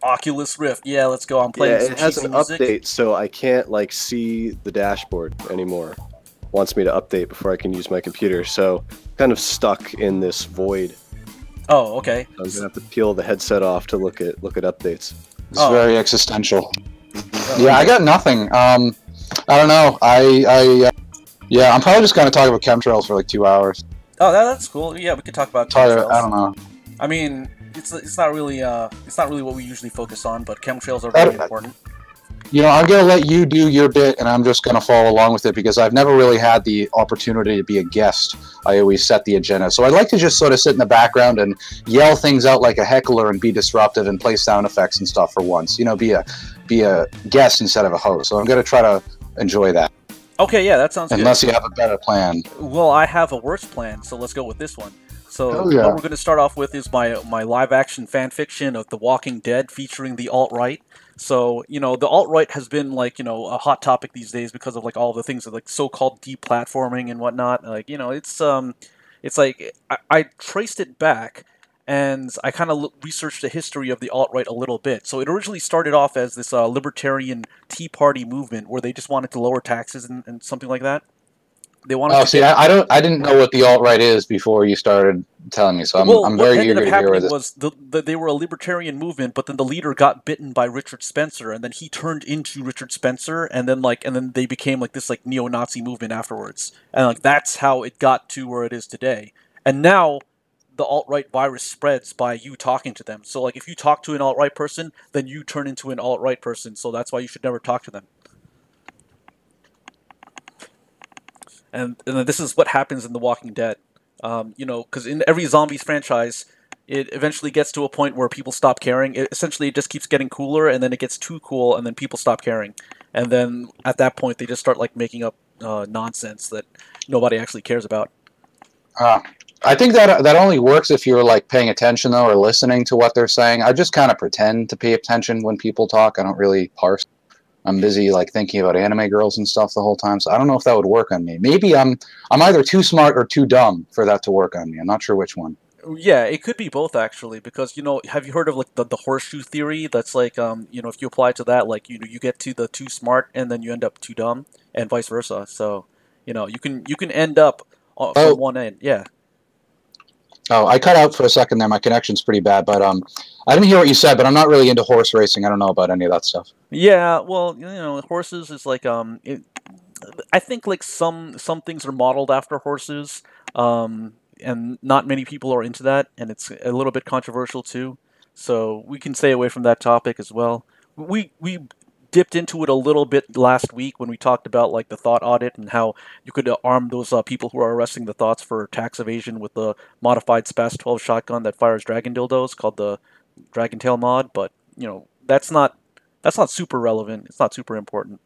Oculus Rift. Yeah, let's go. I'm Yeah, playing some it has cheesy an music. update, so I can't like see the dashboard anymore. Wants me to update before I can use my computer, so kind of stuck in this void. Oh, okay. I'm gonna have to peel the headset off to look at updates. It's Oh, very existential. Yeah, I okay. got nothing. I don't know. Yeah, I'm probably just gonna talk about chemtrails for like 2 hours. Oh, that's cool. Yeah, we could talk about I chemtrails. don't know. I mean, it's not really what we usually focus on, but chemtrails are very important. You know, I'm gonna let you do your bit, and I'm just gonna follow along with it because I've never really had the opportunity to be a guest. I always set the agenda, so I'd like to just sort of sit in the background and yell things out like a heckler and be disruptive and play sound effects and stuff for once. You know, be a guest instead of a host. So I'm gonna try to enjoy that. Okay, yeah, that sounds good. Unless you have a better plan. Well, I have a worse plan, so let's go with this one. So Oh, yeah. what we're going to start off with is my live action fan fiction of The Walking Dead featuring the alt-right. So, you know, the alt-right has been like, you know, a hot topic these days because of like all the things that like so-called deplatforming and whatnot. Like, you know, it's like I traced it back and I kind of researched the history of the alt-right a little bit. So it originally started off as this libertarian Tea Party movement where they just wanted to lower taxes and something like that. They wanted Oh, to see, get I didn't know what the alt right is before you started telling me, so I'm what very ended eager up to hear happening this. was they were a libertarian movement, but then the leader got bitten by Richard Spencer, and then he turned into Richard Spencer, and then they became like this like neo-Nazi movement afterwards, and like that's how it got to where it is today. And now the alt-right virus spreads by you talking to them. So like if you talk to an alt-right person, then you turn into an alt-right person. So that's why you should never talk to them. And this is what happens in The Walking Dead. You know, because in every zombies franchise, it eventually gets to a point where people stop caring. Essentially, it just keeps getting cooler, and then it gets too cool, and then people stop caring. And then at that point, they just start like making up nonsense that nobody actually cares about. Uh, I think that only works if you're like paying attention though or listening to what they're saying. I just kind of pretend to pay attention when people talk. I don't really parse. I'm busy like thinking about anime girls and stuff the whole time. So I don't know if that would work on me. Maybe I'm either too smart or too dumb for that to work on me. I'm not sure which one. Yeah, it could be both actually, because you know, have you heard of like the horseshoe theory? That's like you know, if you apply to that, like you get to the too smart and then you end up too dumb, and vice versa. So you know, you can end up from Oh, one end. Yeah. oh, I cut out for a second there. My connection's pretty bad, but I didn't hear what you said. But I'm not really into horse racing. I don't know about any of that stuff. Yeah, well, you know, horses is like I think like some things are modeled after horses, and not many people are into that, and it's a little bit controversial too. So we can stay away from that topic as well. We dipped into it a little bit last week when we talked about like the thought audit and how you could arm those people who are arresting the thoughts for tax evasion with the modified SPAS 12 shotgun that fires dragon dildos called the Dragon Tail mod. But you know that's not super relevant. It's not super important.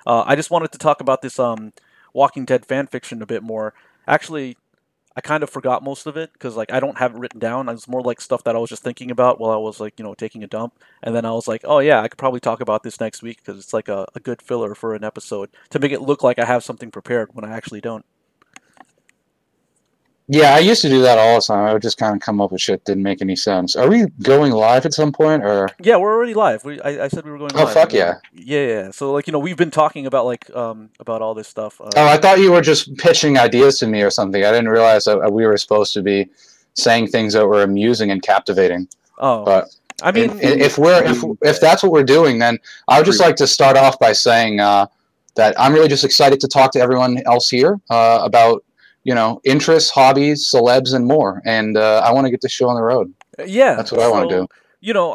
I just wanted to talk about this Walking Dead fan fiction a bit more. Actually, I kind of forgot most of it because like I don't have it written down. It's more like stuff that I was just thinking about while I was like, you know, taking a dump, and then I was like, oh yeah, I could probably talk about this next week because it's like a good filler for an episode to make it look like I have something prepared when I actually don't. Yeah, I used to do that all the time. I would just kind of come up with shit that didn't make any sense. Are we going live at some point, or? Yeah, we're already live. I said we were going Oh, live. fuck yeah. Yeah. So like, you know, we've been talking about like about all this stuff. Oh, I thought you were just pitching ideas to me or something. I didn't realize that we were supposed to be saying things that were amusing and captivating. Oh, But I mean, if that's what we're doing, then I would just like to start off by saying that I'm really just excited to talk to everyone else here about interests, hobbies, celebs, and more. And I want to get this show on the road. yeah. That's what I want to do. You know,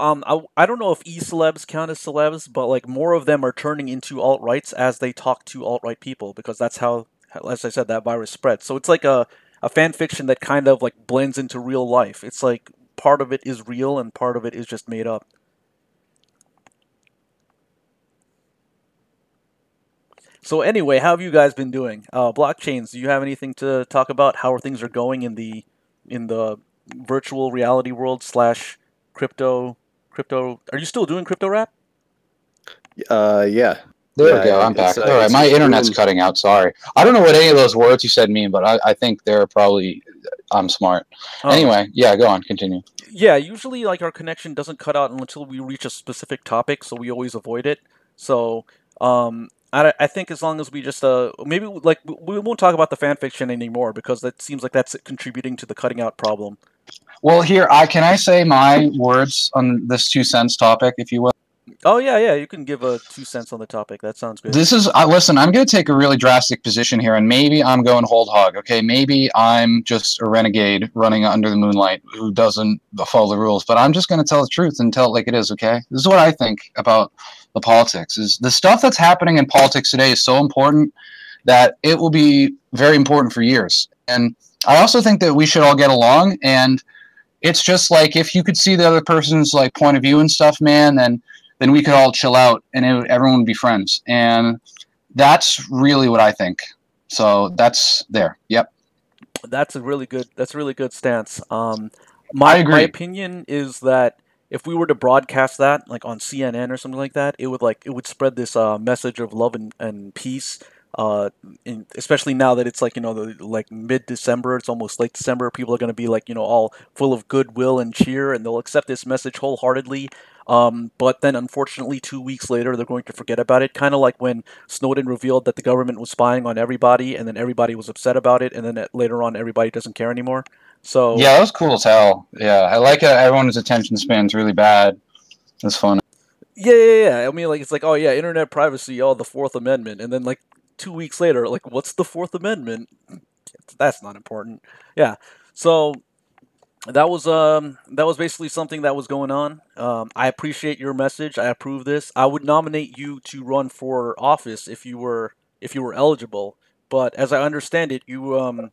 I don't know if e-celebs count as celebs, but like more of them are turning into alt-rights as they talk to alt-right people because that's how, as I said, that virus spreads. So it's like a fan fiction that kind of like blends into real life. It's like part of it is real and part of it is just made up. So anyway, how have you guys been doing? Blockchains, do you have anything to talk about? How are things are going in the virtual reality world slash crypto? Are you still doing crypto rap? Yeah. There we go. I'm back. All right, my internet's cutting out. Sorry. I don't know what any of those words you said mean, but I think they're probably. I'm smart. Anyway, yeah, go on. Continue. Yeah, usually like our connection doesn't cut out until we reach a specific topic, so we always avoid it. So I think as long as we just maybe like we won't talk about the fan fiction anymore because that seems like that's contributing to the cutting out problem. Well, here can I say my words on this 2 cents topic, if you will. Oh yeah, you can give a 2 cents on the topic. That sounds good. This is listen. I'm going to take a really drastic position here, and maybe I'm going whole hog. Okay, maybe I'm just a renegade running under the moonlight who doesn't follow the rules. But I'm just going to tell the truth and tell it like it is. Okay, this is what I think about the politics. Is the stuff that's happening in politics today is so important that it will be very important for years. And I also think that we should all get along. And it's just like if you could see the other person's like point of view and stuff, man, then we could all chill out and everyone would be friends. And that's really what I think. So that's there. Yep. That's a really good stance. I agree. My opinion is that if we were to broadcast that like on CNN or something like that, it would spread this message of love and peace. Especially now that it's like like mid-December, it's almost late December. People are going to be like all full of goodwill and cheer, and they'll accept this message wholeheartedly. But then, unfortunately, 2 weeks later, they're going to forget about it. Kind of like when Snowden revealed that the government was spying on everybody, and then everybody was upset about it, and then later on, everybody doesn't care anymore. So yeah, that was cool as hell. Yeah, I like how everyone's attention span's really bad. It's fun. Yeah. I mean, like it's like, oh yeah, internet privacy, the Fourth Amendment, and then like 2 weeks later, like, what's the Fourth Amendment? That's not important. Yeah. So that was basically something that was going on. I appreciate your message. I approve this. I would nominate you to run for office if you were eligible. But as I understand it, you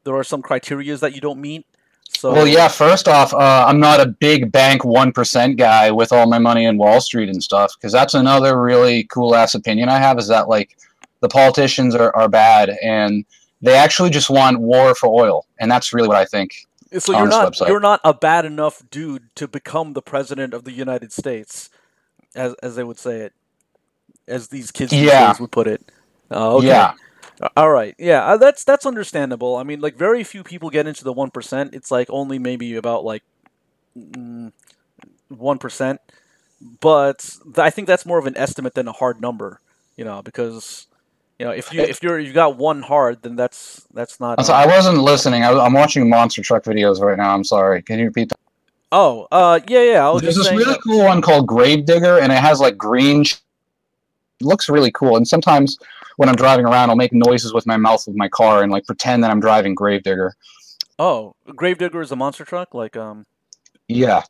there are some criterias that you don't meet. So well, yeah. First off, I'm not a big bank 1% guy with all my money in Wall Street and stuff. Because that's another really cool ass opinion I have is that like the politicians are bad and they actually just want war for oil, and that's really what I think. So you're not a bad enough dude to become the president of the United States, as they would say it, as these kids these days would put it. Okay. Yeah. All right. Yeah, that's understandable. I mean, like very few people get into the 1%. It's like only maybe about like 1%, but I think that's more of an estimate than a hard number. Because if you got one hard, then that's not. I wasn't listening. I'm watching monster truck videos right now. I'm sorry. Can you repeat that? Oh, yeah. There's this really cool one called Gravedigger, and it has like green. It looks really cool. And sometimes when I'm driving around, I'll make noises with my mouth with my car and like pretend that I'm driving Gravedigger. Oh, Gravedigger is a monster truck, like Yeah.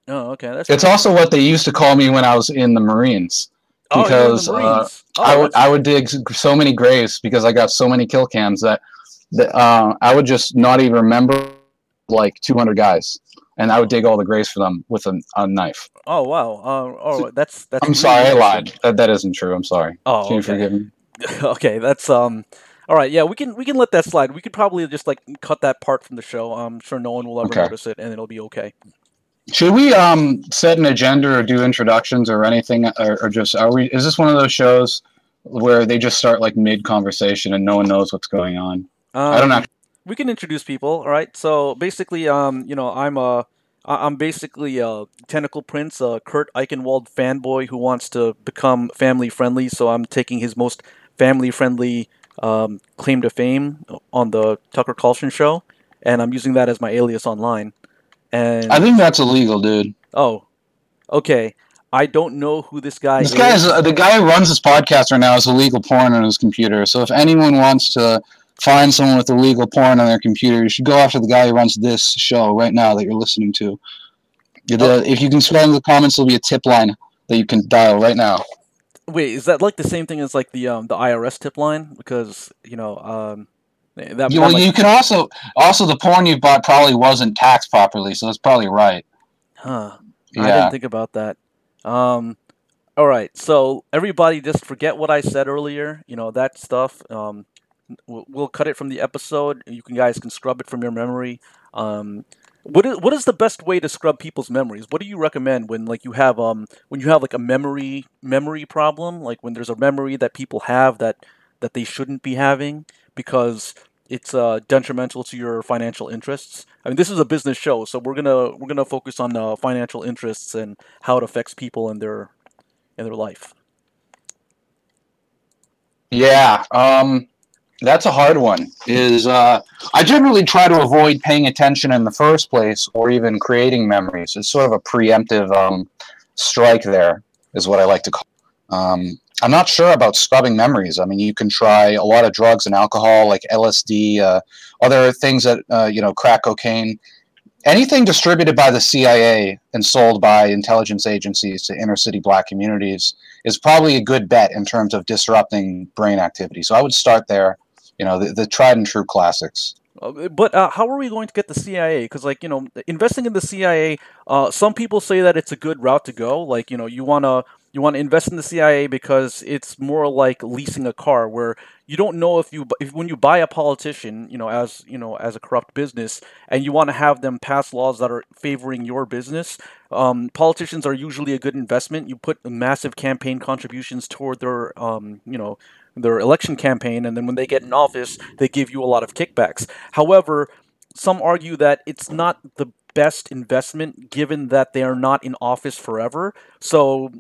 Oh, okay. It's also what they used to call me when I was in the Marines. Because I would dig so many graves because I got so many kill cams that I would just not even remember like 200 guys, and I would dig all the graves for them with a knife. Oh wow! That's. I'm sorry, I lied. That isn't true. I'm sorry. Oh, can you forgive me? Okay, that's all right. Yeah, we can let that slide. We could probably just like cut that part from the show. I'm sure no one will ever notice it, and it'll be okay. Should we set an agenda or do introductions or anything, or just is this one of those shows where they just start like mid conversation and no one knows what's going on? I don't know. We can introduce people. All right. So basically, I'm basically a Tentacle Prince, a Kurt Eichenwald fanboy who wants to become family friendly. So I'm taking his most family friendly claim to fame on the Tucker Carlson show, and I'm using that as my alias online. And I think that's illegal, dude. Oh, okay. I don't know who this guy is. The guy who runs this podcast right now is illegal porn on his computer. So if anyone wants to find someone with illegal porn on their computer, you should go after the guy who runs this show right now that you're listening to. If you can spell in the comments, there'll be a tip line that you can dial right now. Wait, is that like the same thing as like the IRS tip line? Because you can also the porn you bought probably wasn't taxed properly, so that's probably right. Huh. Yeah. I didn't think about that. All right, so everybody just forget what I said earlier. That stuff. We'll cut it from the episode. You guys can scrub it from your memory. What is the best way to scrub people's memories? What do you recommend when like you have like a memory problem, like when there's a memory that people have that they shouldn't be having because it's detrimental to your financial interests? I mean, this is a business show, so we're gonna focus on financial interests and how it affects people in their life. Yeah, that's a hard one. I generally try to avoid paying attention in the first place, or even creating memories. It's sort of a preemptive strike. There is what I like to call. I'm not sure about scrubbing memories. I mean, you can try a lot of drugs and alcohol, like LSD, other things that crack cocaine. Anything distributed by the CIA and sold by intelligence agencies to inner city black communities is probably a good bet in terms of disrupting brain activity. So I would start there, the tried and true classics. But how are we going to get the CIA? Because, like, investing in the CIA, some people say that it's a good route to go. Like, you wanna invest in the CIA because it's more like leasing a car, where you don't know if when you buy a politician, as a corrupt business, and you want to have them pass laws that are favoring your business. Politicians are usually a good investment. You put massive campaign contributions toward their election campaign, and then when they get in office, they give you a lot of kickbacks. However, some argue that it's not the best investment given that they are not in office forever. So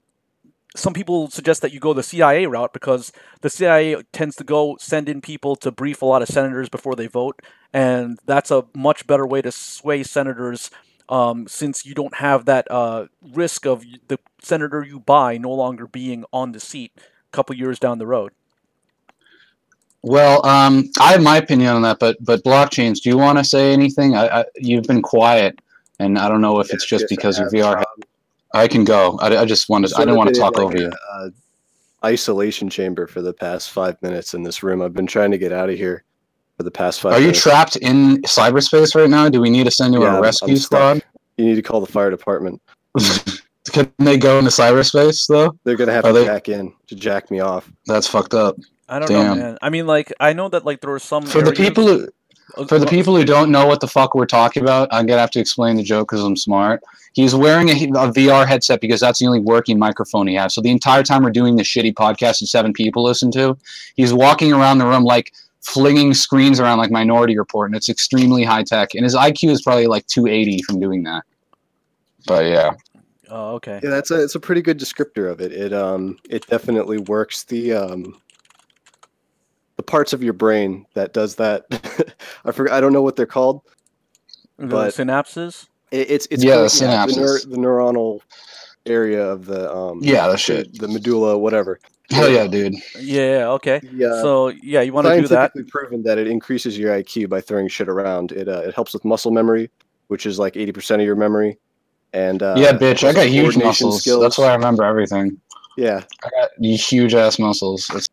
some people suggest that you go the CIA route because the CIA tends to go send in people to brief a lot of senators before they vote, and that's a much better way to sway senators, since you don't have that risk of the senator you buy no longer being on the seat a couple years down the road. Well, I have my opinion on that, but blockchains. Do you want to say anything? You've been quiet, and I don't know if it's just because of VR. I can go. I just wanted. I didn't want to talk over you. Isolation chamber for the past 5 minutes in this room. I've been trying to get out of here for the past 5 Are you minutes. trapped in cyberspace right now? Do we need to send you Yeah, a rescue I'm stuck. squad? You need to call the fire department. Can they go into cyberspace though? They're gonna have to jack me off. That's fucked up. I don't know, Damn. man. I mean, like, I know that like there are some For the areas- people who Oh, For the people who don't know what the fuck we're talking about, I'm gonna have to explain the joke because I'm smart. He's wearing a VR headset because that's the only working microphone he has. So the entire time we're doing this shitty podcast that 7 people listen to, he's walking around the room like flinging screens around like Minority Report, and it's extremely high tech. And his IQ is probably like 280 from doing that. But yeah. Oh, okay. Yeah, it's a pretty good descriptor of it. It definitely works the parts of your brain that does that. I don't know what they're called. The synapses. It's yeah, the synapses. The neuronal area of the the shit, the medulla, whatever. Hell yeah, dude. Yeah. Okay. Yeah. So yeah, you want to do that. Scientifically proven that it increases your IQ by throwing shit around. It helps with muscle memory, which is like 80% of your memory. And yeah, bitch, I got huge coordination muscles. skills. That's why I remember everything. Yeah, I got huge ass muscles.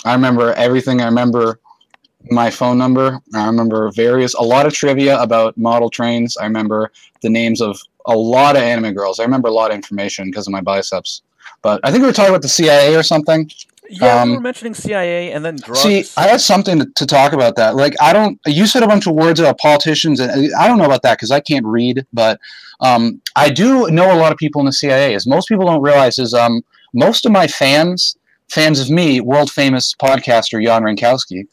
I remember everything. I remember my phone number. I remember a lot of trivia about model trains. I remember the names of a lot of anime girls. I remember a lot of information because of my biceps. But I think we were talking about the CIA or something. Yeah, we were mentioning CIA and then drugs. See, I had something to talk about that. Like, you said a bunch of words about politicians, and I don't know about that because I can't read, but I do know a lot of people in the CIA. As most people don't realize is most of my fans of me, world famous podcaster Jan Rankowski,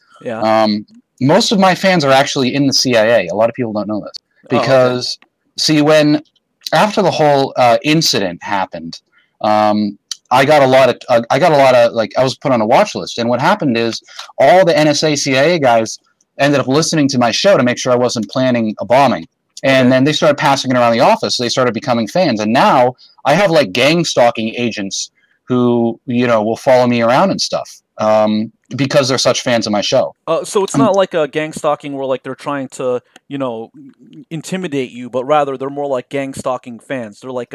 most of my fans are actually in the CIA. A lot of people don't know this because, see, after the whole incident happened, I got a lot of like, I was put on a watch list, and what happened is all the NSA CIA guys ended up listening to my show to make sure I wasn't planning a bombing, and then they started passing it around the office. So they started becoming fans, and now I have like gang stalking agents who will follow me around and stuff because they're such fans of my show. So it's not like a gang stalking where like they're trying to intimidate you, but rather they're more like gang stalking fans. They're like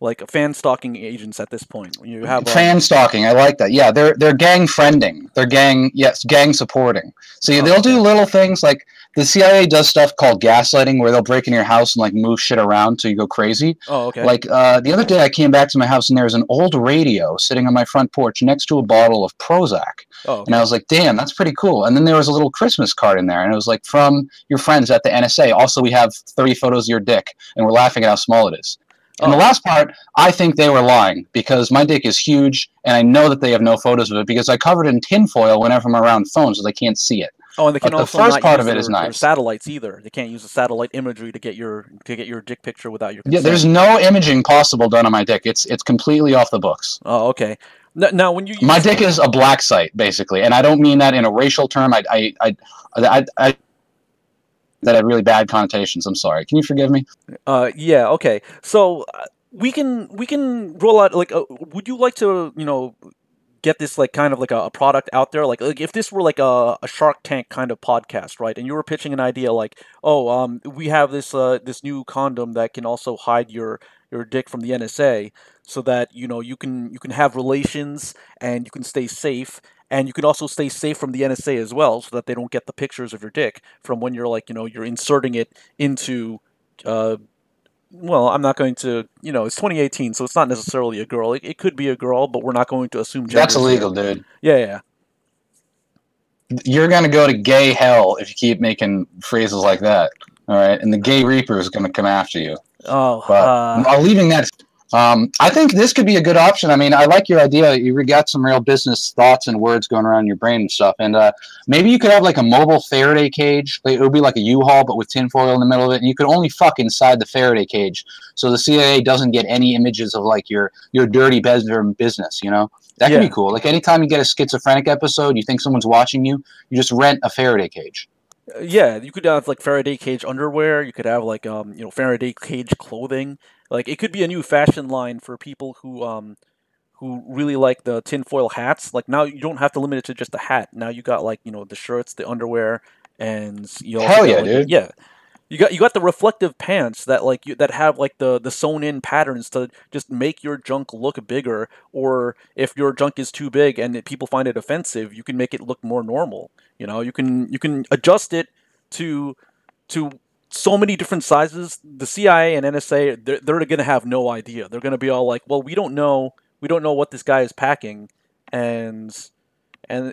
like fan stalking agents at this point. You have fan stalking. I like that. Yeah, they're gang friending. They're gang supporting. See, they'll do little things like the CIA does stuff called gaslighting, where they'll break into your house and like move shit around so you go crazy. Oh, okay. Like the other day, I came back to my house and there was an old radio sitting on my front porch next to a bottle of Prozac. Oh, okay. And I was like, damn, that's pretty cool. And then there was a little Christmas card in there, and it was like, from your friends at the NSA. Also, we have 30 photos of your dick, and we're laughing at how small it is. And the last part, I think they were lying, because my dick is huge, and I know that they have no photos of it because I covered it in tinfoil whenever I'm around phones so they can't see it. Oh, and they can but also the first not part use of it is their nice. Satellites either. They can't use the satellite imagery to get your dick picture without your consent. Yeah, there's no imaging possible done on my dick. It's completely off the books. Oh, okay. Now, when you use my dick is a black site, basically, and I don't mean that in a racial term. That had really bad connotations. I'm sorry. Can you forgive me? Yeah. Okay. So we can roll out like. Would you like to get this like kind of like a product out there? Like if this were like a Shark Tank kind of podcast, right? And you were pitching an idea like, we have this this new condom that can also hide your dick from the NSA, so that you can have relations and you can stay safe. And you can also stay safe from the NSA as well, so that they don't get the pictures of your dick from when you're like, you're inserting it into, well, I'm not going to, it's 2018, so it's not necessarily a girl. It could be a girl, but we're not going to assume gender. That's illegal, dude. Yeah. You're going to go to gay hell if you keep making phrases like that, all right? And the gay reaper is going to come after you. Oh, but leaving that... I think this could be a good option. I mean, I like your idea. You got some real business thoughts and words going around your brain and stuff. And maybe you could have like a mobile Faraday cage. It would be like a U-Haul, but with tinfoil in the middle of it. And you could only fuck inside the Faraday cage, so the CIA doesn't get any images of like your dirty bedroom business. That could be cool. Like anytime you get a schizophrenic episode, you think someone's watching you, you just rent a Faraday cage. Yeah, you could have like Faraday cage underwear. You could have like Faraday cage clothing. Like it could be a new fashion line for people who really like the tinfoil hats. Like now you don't have to limit it to just a hat. Now you got like the shirts, the underwear, and hell yeah, dude. Yeah, you got the reflective pants that like that have like the sewn in patterns to just make your junk look bigger. Or if your junk is too big and people find it offensive, you can make it look more normal. You can adjust it to so many different sizes. The CIA and NSA, they're going to have no idea. They're going to be all like, well, we don't know what this guy is packing, and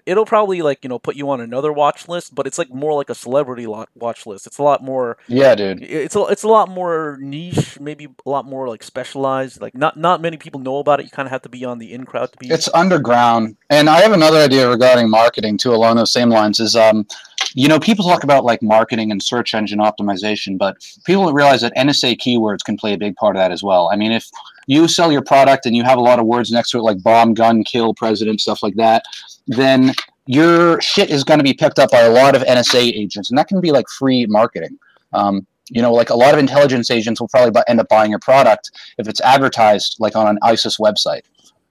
it'll probably like put you on another watch list, but it's like more like a celebrity watch list. It's a lot more. Yeah, dude. It's a lot more niche, maybe a lot more like specialized. Like not many people know about it. You kind of have to be on the in crowd to be. It's underground. And I have another idea regarding marketing too, along those same lines. Is people talk about like marketing and search engine optimization, but people don't realize that NSA keywords can play a big part of that as well. I mean, if you sell your product and you have a lot of words next to it, like bomb, gun, kill, president, stuff like that, then your shit is going to be picked up by a lot of NSA agents, and that can be like free marketing. Like a lot of intelligence agents will probably end up buying your product if it's advertised like on an ISIS website.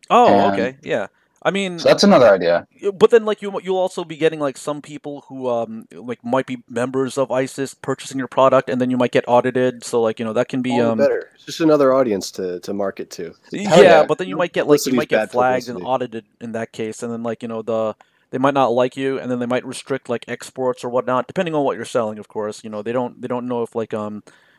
Oh, okay, yeah. I mean, so that's another idea. But then, like, you'll also be getting like some people who like might be members of ISIS purchasing your product, and then you might get audited. So like that can be better. It's just another audience to market to. Yeah, but then you might get flagged publicity. and audited in that case, and then like they might not like you, and then they might restrict like exports or whatnot, depending on what you're selling. Of course, they don't know if like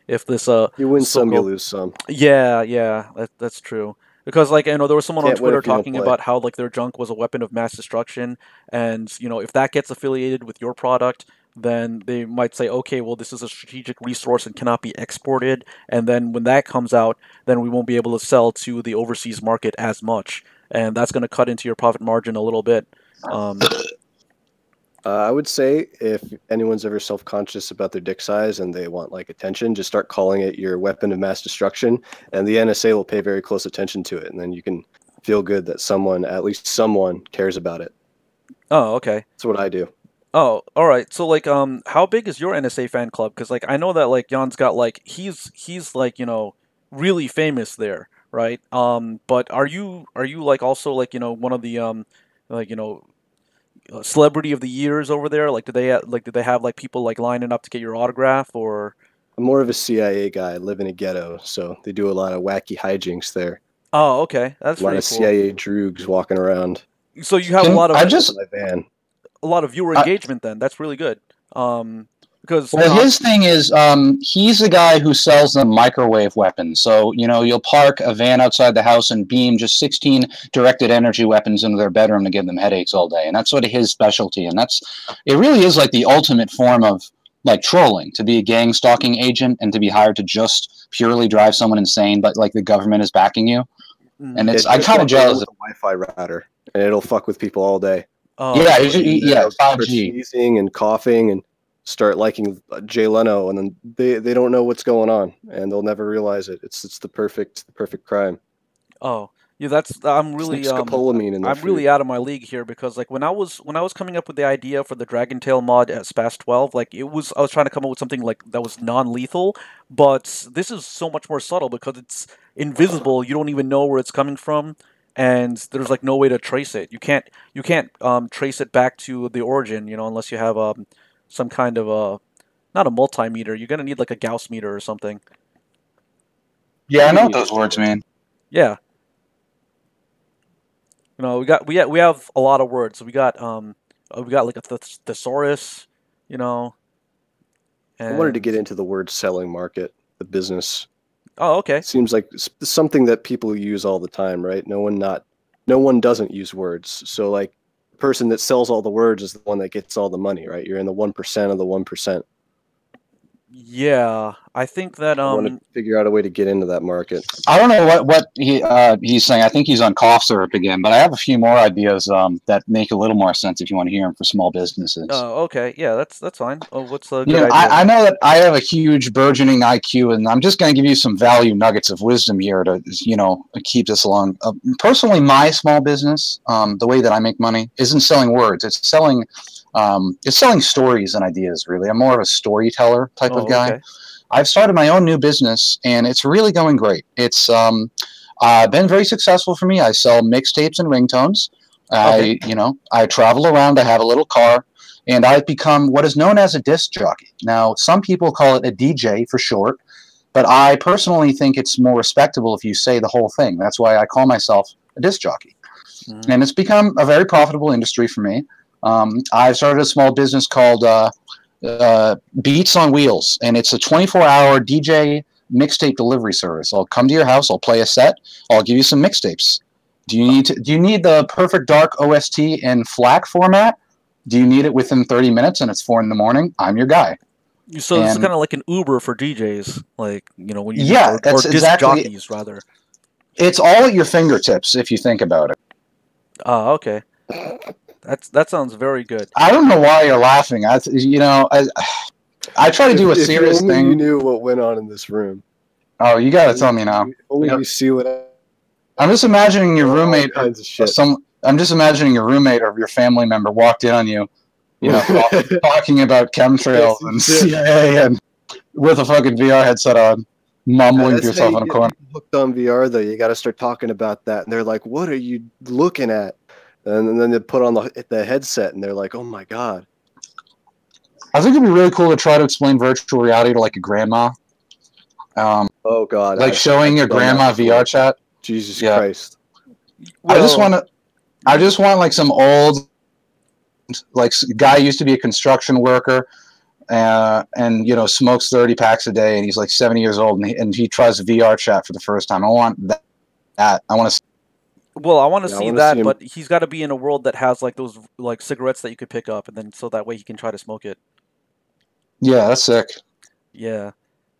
if this you win some, you lose some. Yeah, that's true. Because like there was someone on Twitter talking play. about how like their junk was a weapon of mass destruction, and if that gets affiliated with your product, then they might say, okay, well, this is a strategic resource and cannot be exported, and then when that comes out, then we won't be able to sell to the overseas market as much, and that's going to cut into your profit margin a little bit. I would say if anyone's ever self-conscious about their dick size and they want like attention, just start calling it your weapon of mass destruction, and the NSA will pay very close attention to it, and then you can feel good that at least someone cares about it. Oh, okay. That's what I do. Oh, all right. So like how big is your NSA fan club? Because like I know that like Jan's got like he's like really famous there, right? But are you like also like one of the like celebrity of the years over there? Like did they have like people like lining up to get your autograph? Or I'm more of a CIA guy. I live in a ghetto, so they do a lot of wacky hijinks there. Oh, okay, that's A lot pretty of cool. CIA droogs walking around. So you have Can I just My van. a lot of viewer I, engagement then. That's really good. Because Well, his thing is, he's the guy who sells them microwave weapons. So, you'll park a van outside the house and beam just 16 directed energy weapons into their bedroom to give them headaches all day. And that's sort of his specialty. And it really is like the ultimate form of like trolling, to be a gang stalking agent and to be hired to just purely drive someone insane, but like the government is backing you. And It I'm just kind of walk around jealous. with a Wi-Fi router, and it'll fuck with people all day. oh, Yeah, really? yeah, They'll start 5G. sneezing and coughing and start liking Jay Leno, and then they don't know what's going on, and they'll never realize it. It's the perfect crime. Oh, yeah. That's I'm Sneak really scopolamine in their I'm really food. out of my league here because like when I was coming up with the idea for the Dragon Tail mod at Spas 12, like I was trying to come up with something like that was non-lethal, but this is so much more subtle because it's invisible. You don't even know where it's coming from, and there's like no way to trace it. You can't trace it back to the origin, unless you have some kind of a not a multimeter. You're gonna need like a Gauss meter or something. Yeah, I You know can what use those words it. mean. Yeah. We have a lot of words. We got like a thesaurus, you know, I wanted to and get into the word selling market, the business. oh, okay. Seems like something that people use all the time, right? No one doesn't use words. So like the person that sells all the words is the one that gets all the money, right? You're in the 1% of the 1%. Yeah, I think that I want to figure out a way to get into that market. I don't know what he's saying. I think he's on cough syrup again, but I have a few more ideas that make a little more sense if you want to hear them for small businesses. okay. Yeah, that's fine. Oh, what's a You good know, idea? I know that I have a huge burgeoning IQ, and I'm just going to give you some value nuggets of wisdom here to, keep this along. Personally, my small business, the way that I make money, isn't selling words. It's selling stories and ideas. Really, I'm more of a storyteller type of Oh, guy. okay. I've started my own new business, and it's really going great. It's been very successful for me. I sell mixtapes and ringtones. Okay. I travel around. I have a little car, and I've become what is known as a disc jockey. Now, some people call it a DJ for short, but I personally think it's more respectable if you say the whole thing. That's why I call myself a disc jockey, Mm. and it's become a very profitable industry for me. I've started a small business called Beats on Wheels, and it's a 24-hour DJ mixtape delivery service. I'll come to your house, I'll play a set, I'll give you some mixtapes. Do you need the perfect dark OST in FLAC format? Do you need it within 30 minutes and it's 4 a.m? I'm your guy. So this is And kind of like an Uber for DJs, like when you yeah, or that's disc exactly. jockeys rather. It's all at your fingertips if you think about it. Ah, okay. That sounds very good. I don't know why you're laughing. I try to do a If serious only you thing. knew what went on in this room. Oh, you gotta tell me now. If only you see what I'm just imagining your all roommate kinds of shit. I'm just imagining your roommate or your family member walked in on you, talking about chemtrails and CIA and with a fucking VR headset on, mumbling to That's how yourself you in a get corner. people hooked on VR, though. You got to start talking about that, and they're like, "What are you looking at?" And then they put on the headset, and they're like, "Oh my god!" I think it'd be really cool to try to explain virtual reality to like a grandma, Oh god! like showing your I've done that grandma before. VR chat. Jesus Yeah. Christ! I just Well, want like some old, like guy used to be a construction worker, and smokes 30 packs a day, and he's like 70 years old, and he tries VR chat for the first time. I want that. I want to. Well, I want to Yeah, I see wanna that, see him- but he's got to be in a world that has like those like cigarettes that you could pick up, and then so that way he can try to smoke it. Yeah, that's sick. Yeah,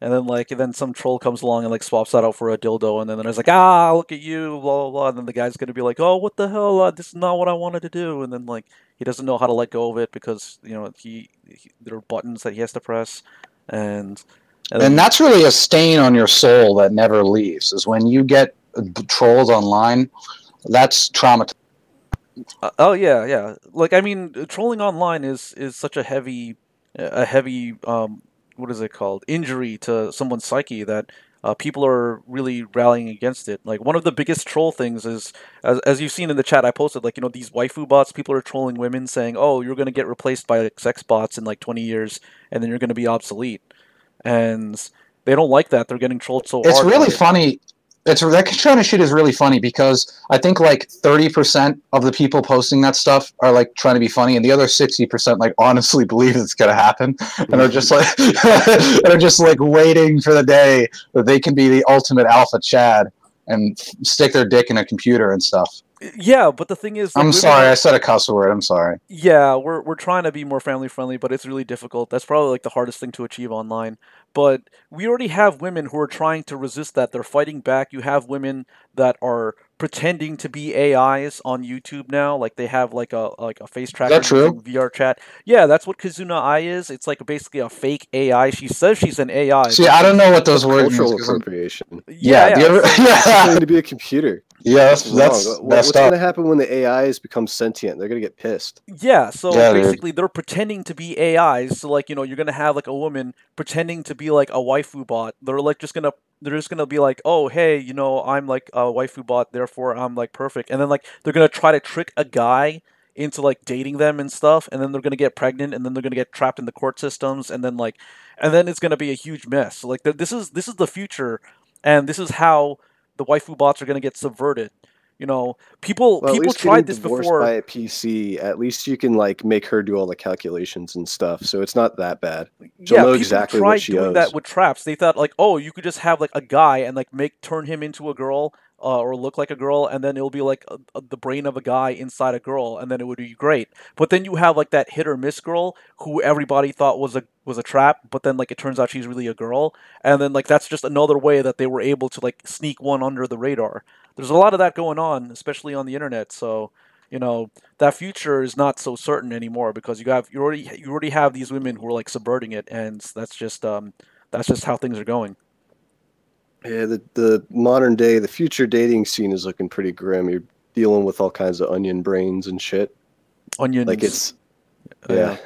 and then some troll comes along and like swaps that out for a dildo, and then there's like, ah, look at you, blah blah blah, and then the guy's gonna be like, oh, what the hell? This is not what I wanted to do, and then like he doesn't know how to let go of it because there are buttons that he has to press, and And that's really a stain on your soul that never leaves. Is when you get trolled online, that's traumatizing. oh yeah, yeah. Like I mean, trolling online is such a heavy what is it called, injury to someone's psyche that people are really rallying against it. Like one of the biggest troll things is, as you've seen in the chat, I posted like these waifu bots. People are trolling women saying, "Oh, you're gonna get replaced by sex bots in like 20 years, and then you're gonna be obsolete." and they don't like that. They're getting trolled so It's hard. really funny. That kind of shit is really funny because I think like 30% of the people posting that stuff are like trying to be funny, and the other 60% like honestly believe it's gonna happen, and are just like and are just like waiting for the day that they can be the ultimate alpha Chad and stick their dick in a computer and stuff. Yeah, but the thing is, like, I'm sorry, I said a cuss word. I'm sorry. yeah, we're trying to be more family friendly, but it's really difficult. That's probably like the hardest thing to achieve online. But we already have women who are trying to resist that. They're fighting back. You have women that are pretending to be AIs on YouTube now. Like they have like a face tracker Is that true? using VR chat. Yeah, that's what Kazuna Ai is. It's like basically a fake AI. She says she's an AI. See, I don't know what those words mean. Cultural appropriation. Yeah, do you ever, Pretending to be a computer. yeah, That's wrong. What's messed going up. to happen when the AIs become sentient? They're going to get pissed. Yeah, so Yeah, dude. basically they're pretending to be AIs. So like, you're gonna have like a woman pretending to be like a waifu bot. They're just gonna be like, oh hey, I'm like a waifu bot, therefore I'm like perfect. And then like they're gonna try to trick a guy into like dating them and stuff, and then they're gonna get pregnant, and then they're gonna get trapped in the court systems, and then it's gonna be a huge mess. So, like this is the future, and this is how the waifu bots are gonna get subverted. People Well, at people least tried getting this divorced before. by a PC, at least you can like make her do all the calculations and stuff. So it's not that bad. She'll Yeah, know people exactly tried what she doing owes. that with traps. They thought like, oh, you could just have like a guy and like turn him into a girl, or look like a girl, and then it'll be like the brain of a guy inside a girl, and then it would be great. But then you have like that hit or miss girl who everybody thought was a trap, but then like it turns out she's really a girl, and then like that's just another way that they were able to like sneak one under the radar. There's a lot of that going on, especially on the internet. So, that future is not so certain anymore because you already have these women who are like subverting it, and that's just how things are going. Yeah, the modern day, the future dating scene is looking pretty grim. You're dealing with all kinds of onion brains and shit. Onions. Like it's Yeah.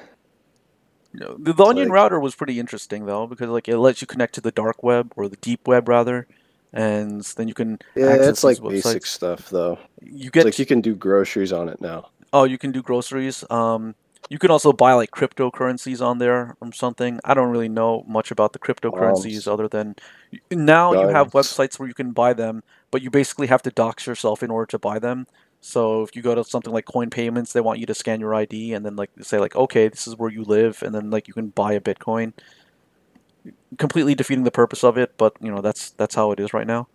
The Onion like- router was pretty interesting though because like it lets you connect to the dark web or the deep web rather, and then you can yeah, access it's like these basic websites. stuff though. You It's get like you can do groceries on it now. Oh, you can do groceries. You can also buy like cryptocurrencies on there or something. I don't really know much about the cryptocurrencies Bombs, other than now you have guns. websites where you can buy them, but you basically have to dox yourself in order to buy them. So if you go to something like Coin Payments, they want you to scan your ID and then like say like, okay, this is where you live, and then like you can buy a Bitcoin, completely defeating the purpose of it. But that's how it is right now.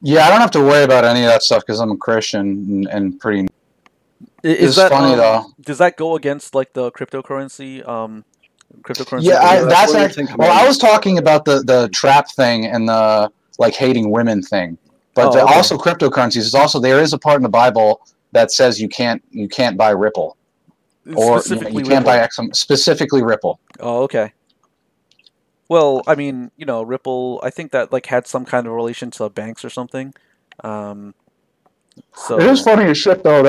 Yeah, I don't have to worry about any of that stuff because I'm a Christian and pretty. Is It's that funny though. does that go against like the cryptocurrency? Cryptocurrency. Yeah, Yeah, that's that's one of the actually. Ten Well, I was Commandments. talking about the trap thing and the like hating women thing, but Oh, okay. also cryptocurrencies is also there is a part in the Bible that says you can't buy Ripple or Specifically you can't buy Ripple. specifically Ripple. Oh, okay. Well, I mean, Ripple. I think that like had some kind of relation to banks or something. Um, It is so funny as shit though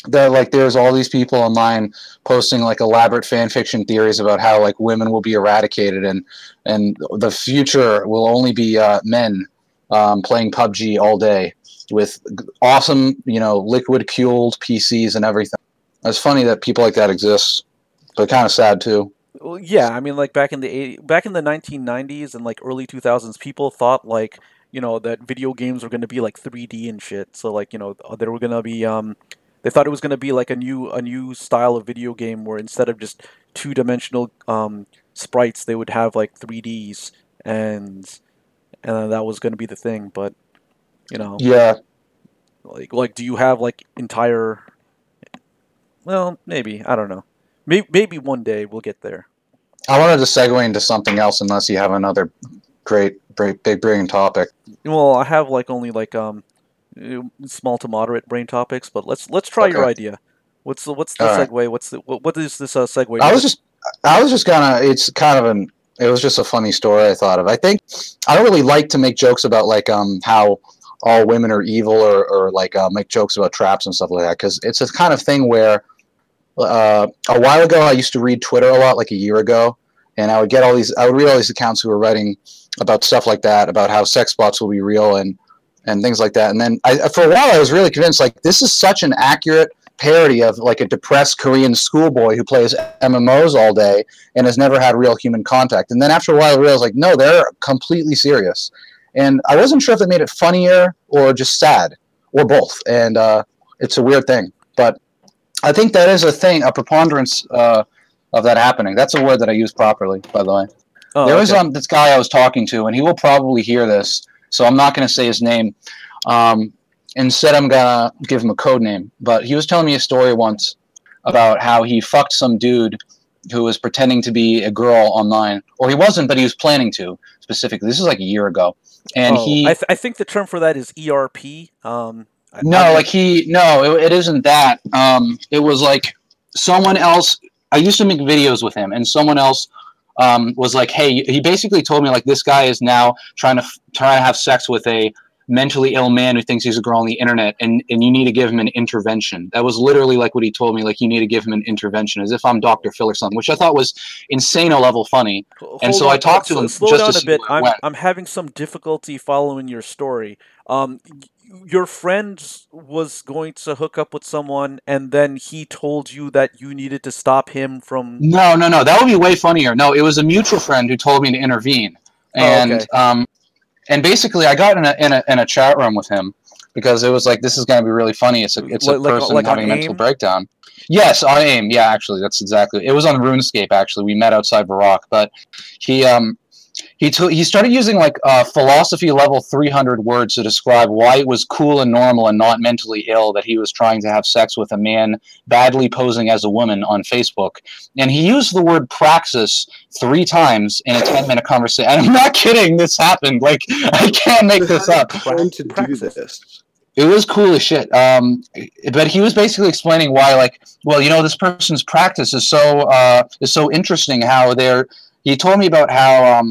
that like there's all these people online posting like elaborate fan fiction theories about how like women will be eradicated and the future will only be men playing PUBG all day with awesome liquid cooled PCs and everything. It's funny that people like that exist, but kind of sad too. well, yeah, I mean, like back in the 1990s and like early 2000s, people thought like that video games were going to be like 3D and shit. So like they were going to be they thought it was going to be like a new style of video game where instead of just two-dimensional sprites, they would have like 3Ds, and that was going to be the thing. But Yeah, like do you have like entire? Well, maybe I don't know. Maybe one day we'll get there. I wanted to segue into something else unless you have another great big brilliant topic. Well, I have like only like small to moderate brain topics, but let's try your Okay. idea. What's the All right. segue? What is this segue? I was just gonna. It's kind of an. It was just a funny story I thought of. I think I don't really like to make jokes about like how all women are evil or like make jokes about traps and stuff like that because it's a kind of thing where a while ago I used to read Twitter a lot, like a year ago, and I would read all these accounts who were writing about stuff like that, about how sex bots will be real and things like that. And then for a while I was really convinced like this is such an accurate parody of like a depressed Korean schoolboy who plays MMOs all day and has never had real human contact. And then after a while, I realized like, no, they're completely serious. And I wasn't sure if it made it funnier or just sad or both. And it's a weird thing, but I think that is a thing, a preponderance of that happening. That's a word that I use properly, by the way. Oh, there was okay. this guy I was talking to, and he will probably hear this, so I'm not going to say his name. Instead, I'm going to give him a code name. But he was telling me a story once about how he fucked some dude who was pretending to be a girl online. Or he wasn't, but he was planning to, specifically. This is like a year ago. And I think the term for that is ERP. It isn't that. It was like someone else. I used to make videos with him, and someone else was like, hey, he basically told me like this guy is now trying to have sex with a mentally ill man who thinks he's a girl on the internet, and you need to give him an intervention. That was literally like what he told me, like you need to give him an intervention, as if I'm Dr. Phil or something, which I thought was insane level funny. And so I talked to him slow just down to a see bit. where it went. I'm having some difficulty following your story. Your friend was going to hook up with someone, and then he told you that you needed to stop him from. No. That would be way funnier. No, it was a mutual friend who told me to intervene, and and basically I got in a chat room with him because it was like, this is going to be really funny. It's a person having a mental breakdown. Yes, on AIM. Yeah, actually, that's exactly. It was on RuneScape. Actually, we met outside Barak, but he started using like philosophy level 300 words to describe why it was cool and normal and not mentally ill that he was trying to have sex with a man badly posing as a woman on Facebook. And he used the word praxis 3 times in a 10-minute conversation. And I'm not kidding, this happened. Like, I can't make this up. Trying to do this. It was cool as shit. But he was basically explaining why, like, well, you know, this person's practice is so interesting. He told me about how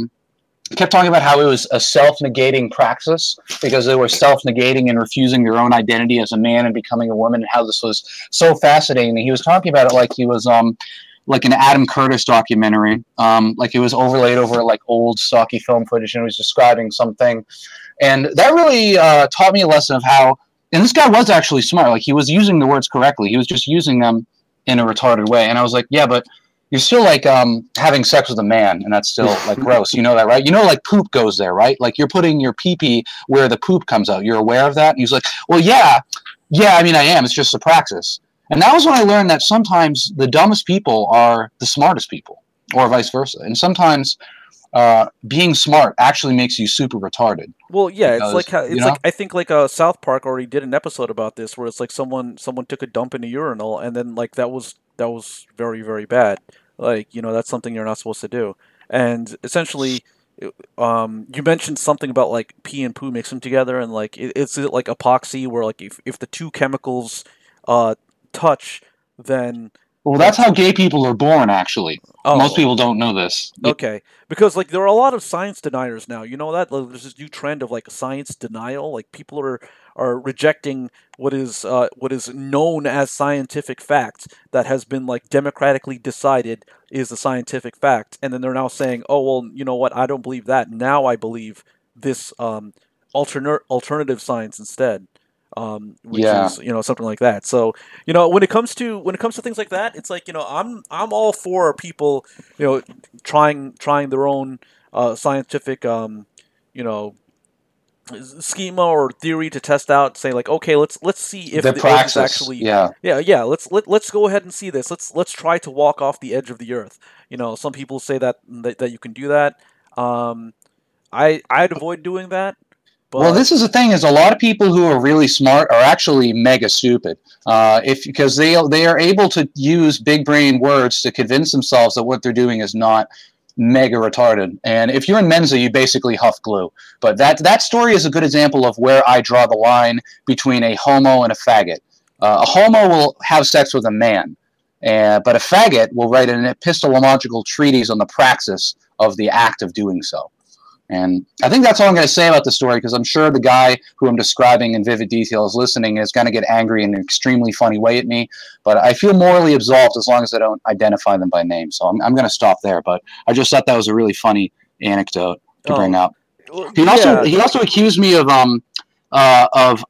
kept talking about how it was a self-negating praxis because they were self-negating and refusing their own identity as a man and becoming a woman, and how this was so fascinating. And he was talking about it like he was like an Adam Curtis documentary, like it was overlaid over like old stocky film footage, and he was describing something. And that really taught me a lesson of how, and this guy was actually smart, like he was using the words correctly. He was just using them in a retarded way. And I was like, yeah, but you're still like having sex with a man, and that's still like gross. You know that, right? You know, like poop goes there, right? Like you're putting your pee-pee where the poop comes out. You're aware of that? And he's like, well, yeah, I mean, I am. It's just a praxis. And that was when I learned that sometimes the dumbest people are the smartest people, or vice versa. And sometimes being smart actually makes you super retarded. Well, yeah, because, it's like how like I think like South Park already did an episode about this, where it's like someone took a dump in a urinal, and then like that was very, very bad. Like, you know, that's something you're not supposed to do. And essentially, you mentioned something about like pee and poo mixing together, and like it's like epoxy, where like if the two chemicals touch, then. Well, that's how gay people are born, actually. Oh. Most people don't know this. Okay. Because, like, there are a lot of science deniers now. You know that? There's this new trend of, like, science denial. Like, people are rejecting what is known as scientific fact that has been, like, democratically decided is a scientific fact. And then they're now saying, oh, well, you know what? I don't believe that. Now I believe this alternative science instead. Which is, you know, something like that. So, you know, when it comes to things like that, it's like, you know, I'm all for people, you know, trying their own scientific you know, schema or theory to test out, say like, okay, let's see if the praxis Earth is actually let's go ahead and see this. Let's try to walk off the edge of the Earth. You know, some people say that you can do that. I'd avoid doing that. But, well, this is the thing: is a lot of people who are really smart are actually mega stupid. Because they are able to use big brain words to convince themselves that what they're doing is not mega retarded. And if you're in Mensa, you basically huff glue. But that story is a good example of where I draw the line between a homo and a faggot. A homo will have sex with a man, but a faggot will write an epistemological treatise on the praxis of the act of doing so. And I think that's all I'm going to say about the story, because I'm sure the guy who I'm describing in vivid detail is listening is going to get angry in an extremely funny way at me. But I feel morally absolved as long as I don't identify them by name. So I'm going to stop there. But I just thought that was a really funny anecdote to bring up. He also accused me of of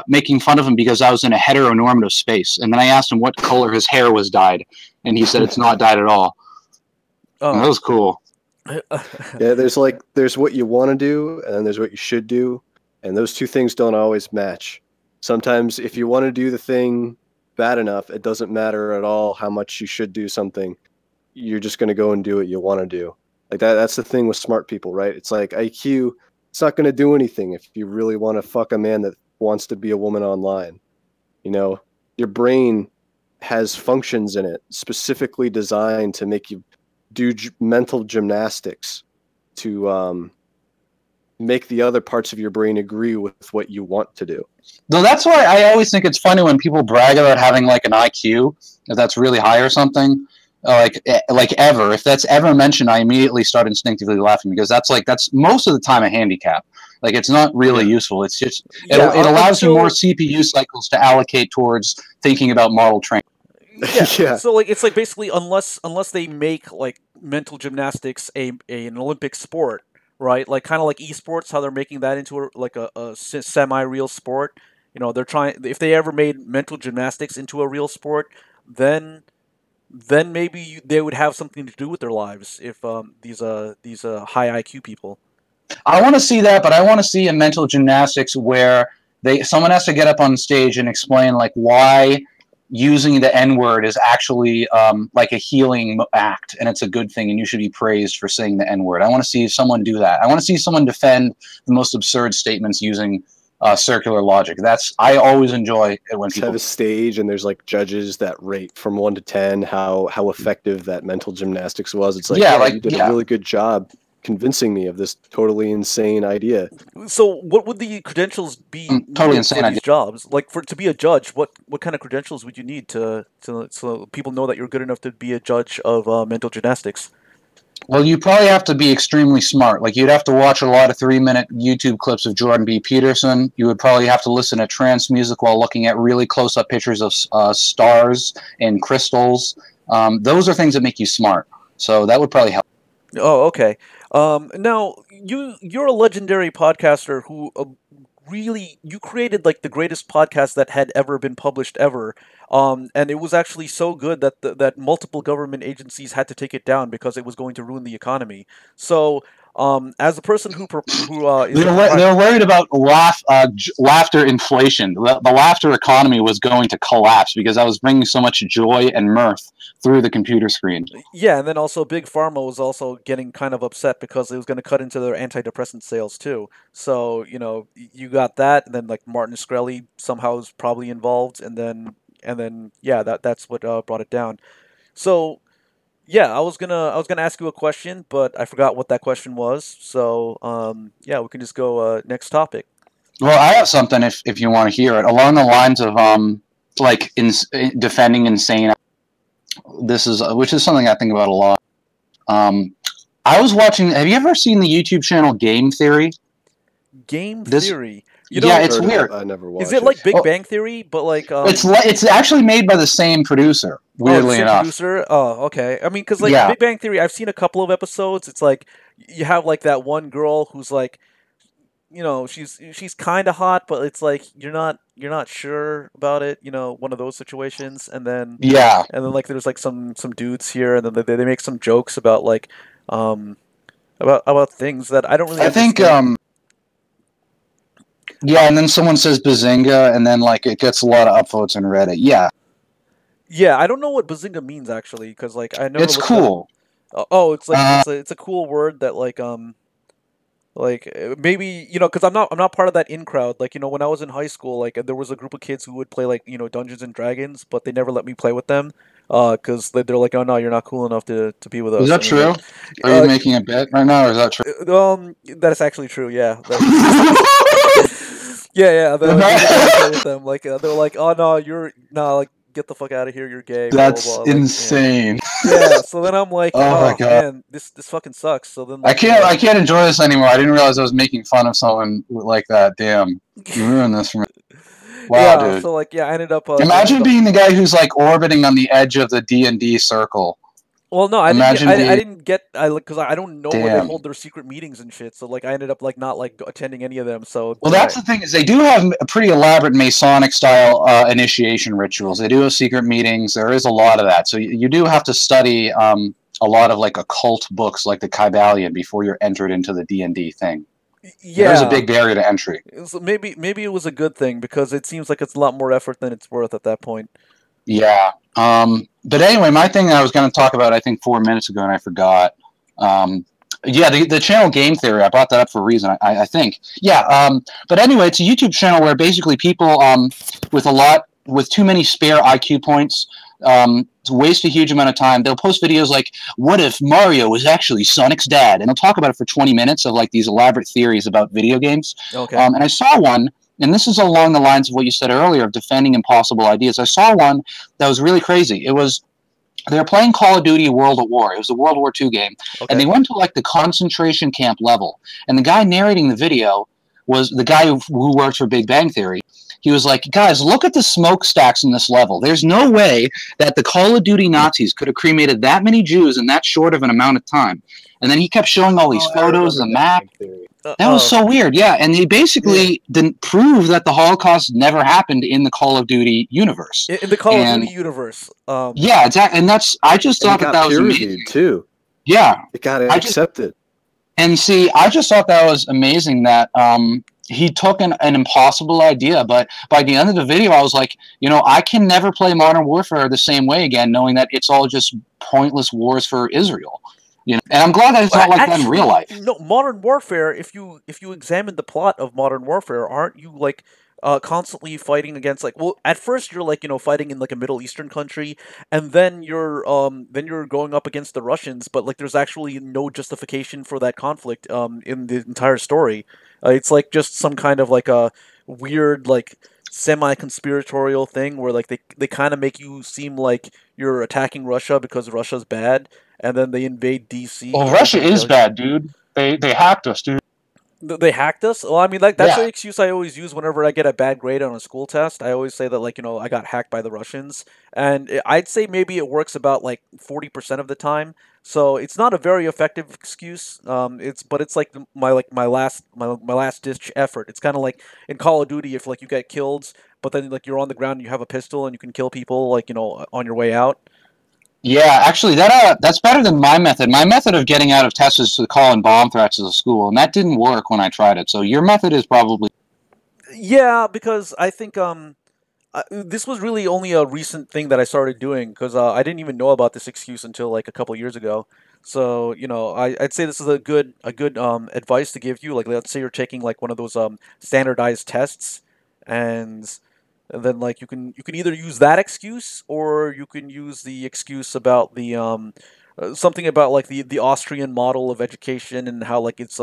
making fun of him because I was in a heteronormative space, and then I asked him what color his hair was dyed, and he said it's not dyed at all. And that was cool. Yeah, there's what you want to do, and then there's what you should do, and those two things don't always match. Sometimes if you want to do the thing bad enough, it doesn't matter at all how much you should do something. You're just going to go and do what you want to do. Like that's the thing with smart people, right? It's like IQ, it's not going to do anything if you really want to fuck a man that wants to be a woman online. You know, your brain has functions in it specifically designed to make you do mental gymnastics to make the other parts of your brain agree with what you want to do. Though that's why I always think it's funny when people brag about having like an IQ, if that's really high or something, like ever. If that's ever mentioned, I immediately start instinctively laughing because that's most of the time a handicap. Like it's not really useful. It's just it allows you more CPU cycles to allocate towards thinking about model training. Yeah. So like it's like basically unless they make like mental gymnastics an Olympic sport, right? Like kind of like esports, how they're making that into a semi-real sport. You know, they're trying. If they ever made mental gymnastics into a real sport, then maybe they would have something to do with their lives. If these high IQ people. I want to see that, but I want to see a mental gymnastics where someone has to get up on stage and explain like why using the N-word is actually like a healing act, and it's a good thing, and you should be praised for saying the N-word. I want to see someone do that. I want to see someone defend the most absurd statements using circular logic. I always enjoy it when people have a stage and there's like judges that rate from 1 to 10 how effective that mental gymnastics was. It's like, you did a really good job convincing me of this totally insane idea. So what would the credentials be totally insane for these jobs? Like to be a judge, what kind of credentials would you need to so people know that you're good enough to be a judge of mental gymnastics? Well, you probably have to be extremely smart. Like you'd have to watch a lot of 3-minute YouTube clips of Jordan B. Peterson. You would probably have to listen to trance music while looking at really close-up pictures of stars and crystals. Those are things that make you smart. So that would probably help. Oh, okay. Now, you're a legendary podcaster who you created like the greatest podcast that had ever been published ever. And it was actually so good that multiple government agencies had to take it down because it was going to ruin the economy. So, as a person who they're worried about laughter inflation. The laughter economy was going to collapse because I was bringing so much joy and mirth through the computer screen. Yeah, and then also Big Pharma was also getting kind of upset because it was going to cut into their antidepressant sales too. So, you know, you got that, and then like Martin Shkreli somehow is probably involved, and then that's what brought it down. So, yeah, I was gonna ask you a question, but I forgot what that question was. So, we can just go next topic. Well, I have something if you want to hear it along the lines of defending insane. Which is something I think about a lot. I was watching. Have you ever seen the YouTube channel Game Theory? Theory. It's weird. I never watched. Is it like Big Bang Theory, but like it's actually made by the same producer. Weirdly enough. Producer. Oh, okay. I mean, because like Big Bang Theory, I've seen a couple of episodes. It's like you have like that one girl who's like, you know, she's kind of hot, but it's like you're not sure about it. You know, one of those situations, and then like there's like some dudes here, and then they make some jokes about like about things that I don't really. I think and then someone says Bazinga, and then like it gets a lot of upvotes on Reddit. Yeah, I don't know what Bazinga means actually, because like I know it's cool. It's like it's a cool word that like maybe because I'm not part of that in crowd. Like when I was in high school, like there was a group of kids who would play like Dungeons and Dragons, but they never let me play with them because they're like, oh no, you're not cool enough to be with us. Is that true? Are you making a bet right now, or is that true? That is actually true. Yeah. Yeah. They're with them. Like they're like, oh no, like get the fuck out of here, you're gay. That's blah, blah, blah. Insane. Yeah. So then I'm like, oh my god, man, this fucking sucks. So then like, I can't enjoy this anymore. I didn't realize I was making fun of someone like that. Damn, you ruined this for me. Wow, dude. So like, I ended up. Imagine being the guy who's like orbiting on the edge of the D&D circle. Well, no, I didn't. Imagine I didn't get. I like because I don't know where they damn. hold their secret meetings and shit. So like, I ended up like not like attending any of them. So Well, that's the thing is they do have a pretty elaborate Masonic style initiation rituals. They do have secret meetings. There is a lot of that. So you do have to study a lot of like occult books like the Kybalion before you're entered into the D&D thing. yeah, There's a big barrier to entry. So maybe it was a good thing because it seems like it's a lot more effort than it's worth at that point. Yeah. But anyway, my thing I was going to talk about, I think 4 minutes ago, and I forgot. Yeah, the channel Game Theory. I brought that up for a reason. I think. Yeah. But anyway, it's a YouTube channel where basically people with too many spare IQ points waste a huge amount of time. They'll post videos like, "What if Mario was actually Sonic's dad?" And they'll talk about it for 20 minutes of like these elaborate theories about video games. Okay. And I saw one. And this is along the lines of what you said earlier of defending impossible ideas. I saw one that was really crazy. It was they were playing Call of Duty World at War. It was a World War II game. Okay. And they went to like the concentration camp level. And the guy narrating the video was the guy who worked for Big Bang Theory. He was like, guys, look at the smokestacks in this level. There's no way that the Call of Duty Nazis could have cremated that many Jews in that short of an amount of time. And then he kept showing all these photos, the map. That was so weird, yeah. And he basically didn't prove that the Holocaust never happened in the Call of Duty universe. In the Call of Duty universe. Yeah, exactly. And I just thought that was amazing too. Yeah, it got accepted. And see, I just thought that was amazing that he took an impossible idea, but by the end of the video, I was like, I can never play Modern Warfare the same way again, knowing that it's all just pointless wars for Israel. And I'm glad that it's not like that in real life. No, Modern Warfare. If you examine the plot of Modern Warfare, aren't you like constantly fighting against at first you're fighting in like a Middle Eastern country, and then you're going up against the Russians, but like there's actually no justification for that conflict in the entire story. It's like just some kind of like a weird like semi-conspiratorial thing where like they kind of make you seem like you're attacking Russia because Russia's bad. And then they invade DC. Well, Russia is bad, dude. They hacked us, dude. They hacked us? Well, I mean, like that's the excuse I always use whenever I get a bad grade on a school test. I always say that, I got hacked by the Russians. And I'd say maybe it works about, 40% of the time. So it's not a very effective excuse. It's like my last ditch effort. It's kind of like in Call of Duty if, you get killed, but then, you're on the ground and you have a pistol and you can kill people, on your way out. Yeah, actually, that's better than my method. My method of getting out of tests is to call in bomb threats as a school, and that didn't work when I tried it. So your method is probably... Yeah, because I think this was really only a recent thing that I started doing, because I didn't even know about this excuse until, a couple years ago. So, I'd say this is a good advice to give you. Let's say you're taking, one of those standardized tests, and then you can either use that excuse, or you can use the excuse about the something about the Austrian model of education, and how it's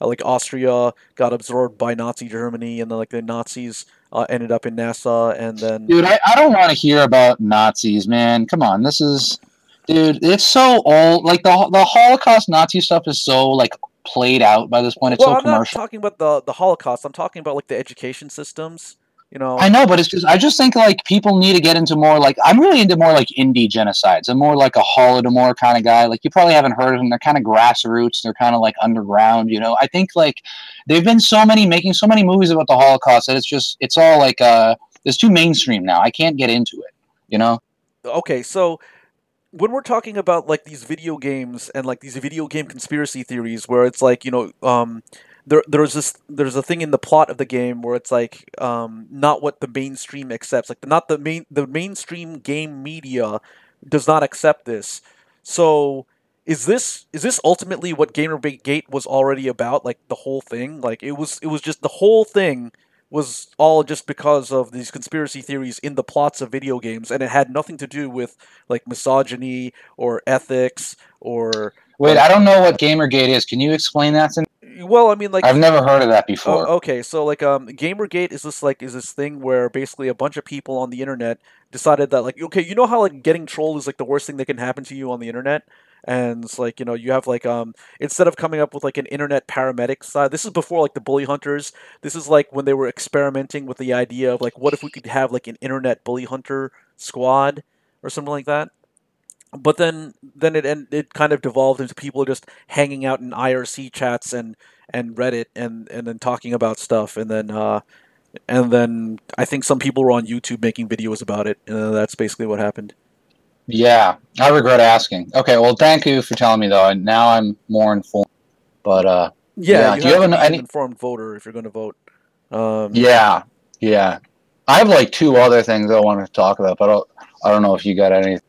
Austria got absorbed by Nazi Germany, and then the Nazis ended up in NASA, and then dude, I don't want to hear about Nazis, man. Come on, dude, it's so old. The Holocaust Nazi stuff is so played out by this point. It's so commercial. I'm not talking about the Holocaust. I'm talking about the education systems. I know, but I just think people need to get into more I'm really into more indie genocides. I'm more a Holodomor kind of guy. You probably haven't heard of them. They're kind of grassroots. They're kind of underground. I think they've been making so many movies about the Holocaust that it's all it's too mainstream now. I can't get into it. Okay, so when we're talking about these video games and these video game conspiracy theories, where it's there's a thing in the plot of the game where it's not what the mainstream accepts, the mainstream game media does not accept this. So is this ultimately what Gamergate was already about? The whole thing, it was just the whole thing was all just because of these conspiracy theories in the plots of video games, and it had nothing to do with misogyny or ethics or... Wait, I don't know what Gamergate is. Can you explain that to me? Well, I mean, I've never heard of that before. Okay, so Gamergate is this thing where basically a bunch of people on the internet decided that okay, you know how getting trolled is the worst thing that can happen to you on the internet, and it's you have instead of coming up with an internet paramedic side, this is before the bully hunters. This is when they were experimenting with the idea of what if we could have an internet bully hunter squad or something like that. but then it kind of devolved into people just hanging out in IRC chats and Reddit and then talking about stuff, and then I think some people were on YouTube making videos about it, and that's basically what happened. Yeah, I regret asking. Okay, well, thank you for telling me though. And now I'm more informed. But Yeah, yeah, you do you have have to be an any? informed voter if you're going to vote. Um, Yeah, yeah. I have like two other things I wanted to talk about, but I don't know if you got any.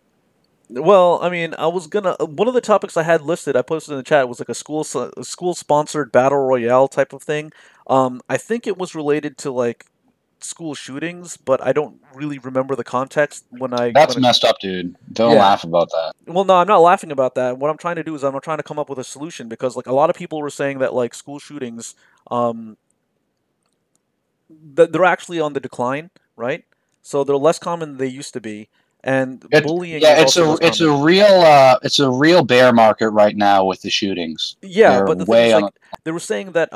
well, I mean, I was gonna one of the topics I had listed, I posted in the chat was like a school sponsored battle royale type of thing. I think it was related to like school shootings, but I don't really remember the context That's messed up, dude. Don't yeah. laugh about that. Well, no, I'm not laughing about that. What I'm trying to do is I'm trying to come up with a solution because like a lot of people were saying that like school shootings, um, that they're actually on the decline, right? So they're less common than they used to be, and bullying is Yeah, it's also a less common. it's a real bear market right now with the shootings. Yeah, They're but the thing is, way on. like, they were saying that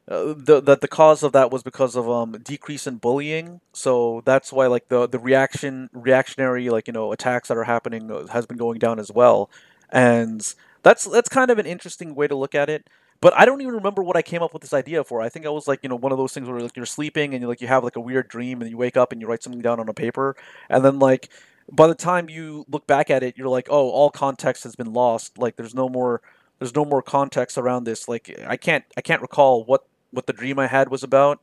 that the cause of that was because of decrease in bullying. So that's why like the reactionary like attacks that are happening has been going down as well, and that's kind of an interesting way to look at it. But I don't even remember what I came up with this idea for. I think I was like one of those things where like you're sleeping and you have like a weird dream and you wake up and you write something down on a paper, and then like by the time you look back at it, you're like, oh, all context has been lost. Like there's no more context around this. Like I can't recall what the dream I had was about,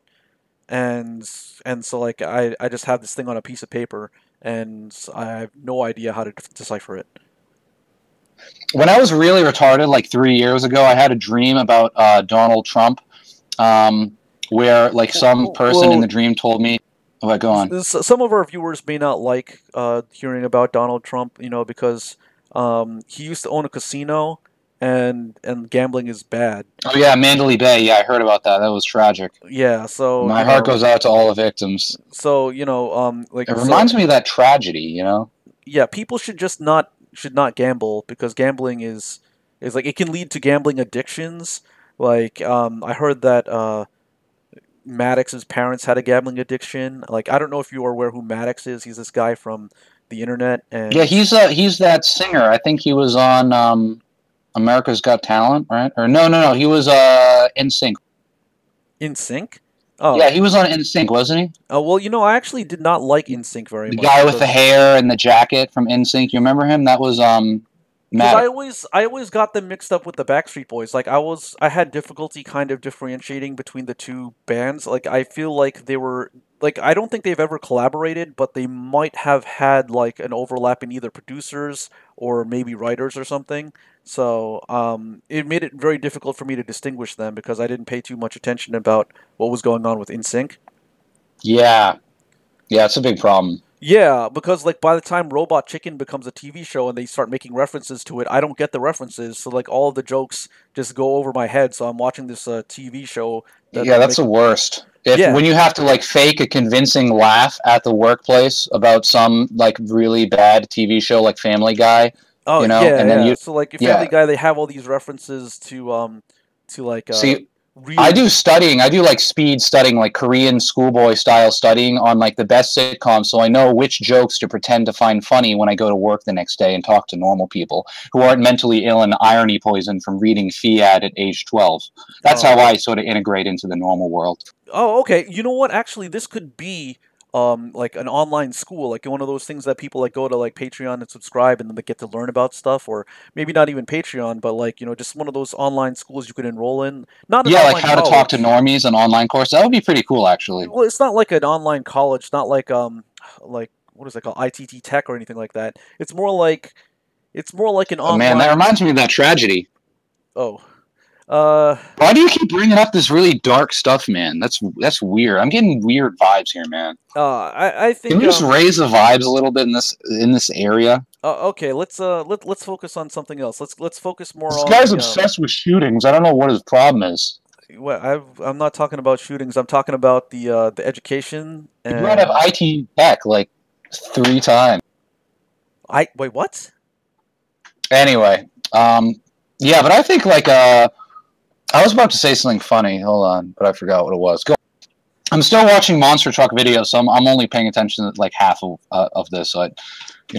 and so like I just have this thing on a piece of paper, and I have no idea how to decipher it. When I was really retarded, like 3 years ago, I had a dream about Donald Trump, where like some person in Well, the dream told me, "Oh, go on." some of our viewers may not like hearing about Donald Trump, because he used to own a casino, and gambling is bad. Oh yeah, Mandalay Bay. Yeah, I heard about that. That was tragic. Yeah, so My heart goes out to all the victims. like It so reminds me of that tragedy, you know? yeah, people should not gamble because gambling is like it can lead to gambling addictions. Like I heard that Maddox's parents had a gambling addiction. Like I don't know if you are aware who Maddox is. He's this guy from the internet Yeah, and he's that singer. I think he was on America's Got Talent, right? Or no, he was In Sync. In Sync. Yeah, Oh, he was on In Sync, wasn't he? well, I actually did not like In Sync very The much guy with the hair and the jacket from In Sync. You remember him? That was because Maddox. I always got them mixed up with the Backstreet Boys. Like I had difficulty kind of differentiating between the two bands. Like I feel like they were like I don't think they've ever collaborated, but they might have had like an overlap in either producers or maybe writers or something. So it made it very difficult for me to distinguish them because I didn't pay too much attention about what was going on with NSYNC. Yeah, yeah, it's a big problem. Yeah, because like by the time Robot Chicken becomes a TV show and they start making references to it, I don't get the references. So like all of the jokes just go over my head. So I'm watching this TV show that Yeah, they're that's the making. worst. If Yeah. when you have to like fake a convincing laugh at the workplace about some like really bad TV show like Family Guy, Oh and yeah, then yeah. you, So like yeah. Family Guy, they have all these references to like See, I really. do studying. I do like speed studying, like Korean schoolboy style studying on like the best sitcoms, so I know which jokes to pretend to find funny when I go to work the next day and talk to normal people who aren't mentally ill and irony poisoned from reading Fiat at age 12. That's how Oh, I sort of integrate into the normal world. oh, okay. You know what? Actually, this could be like an online school, like one of those things that people like go to like Patreon and subscribe and then they get to learn about stuff, or maybe not even Patreon, but like just one of those online schools you could enroll in. Not an Yeah, like online how to talk to college. normies, an online course. That would be pretty cool, actually. Well, it's not like an online college, not like like what is it called, ITT Tech or anything like that. It's more like an Oh man, that online. reminds me of that tragedy. Oh, uh, Why do you keep bringing up this really dark stuff, man? That's weird. I'm getting weird vibes here, man. I Can think we just raise the vibes a little bit in this area? okay, let's focus on something else. Let's focus more This on guy's the. obsessed with shootings. I don't know what his problem is. Well, I'm not talking about shootings. I'm talking about the education He brought up and IT tech like 3 times. I wait what? Anyway, yeah, but I think like I was about to say something funny. Hold on, but I forgot what it was. Go. I'm still watching monster truck videos, so I'm only paying attention to like half of this. So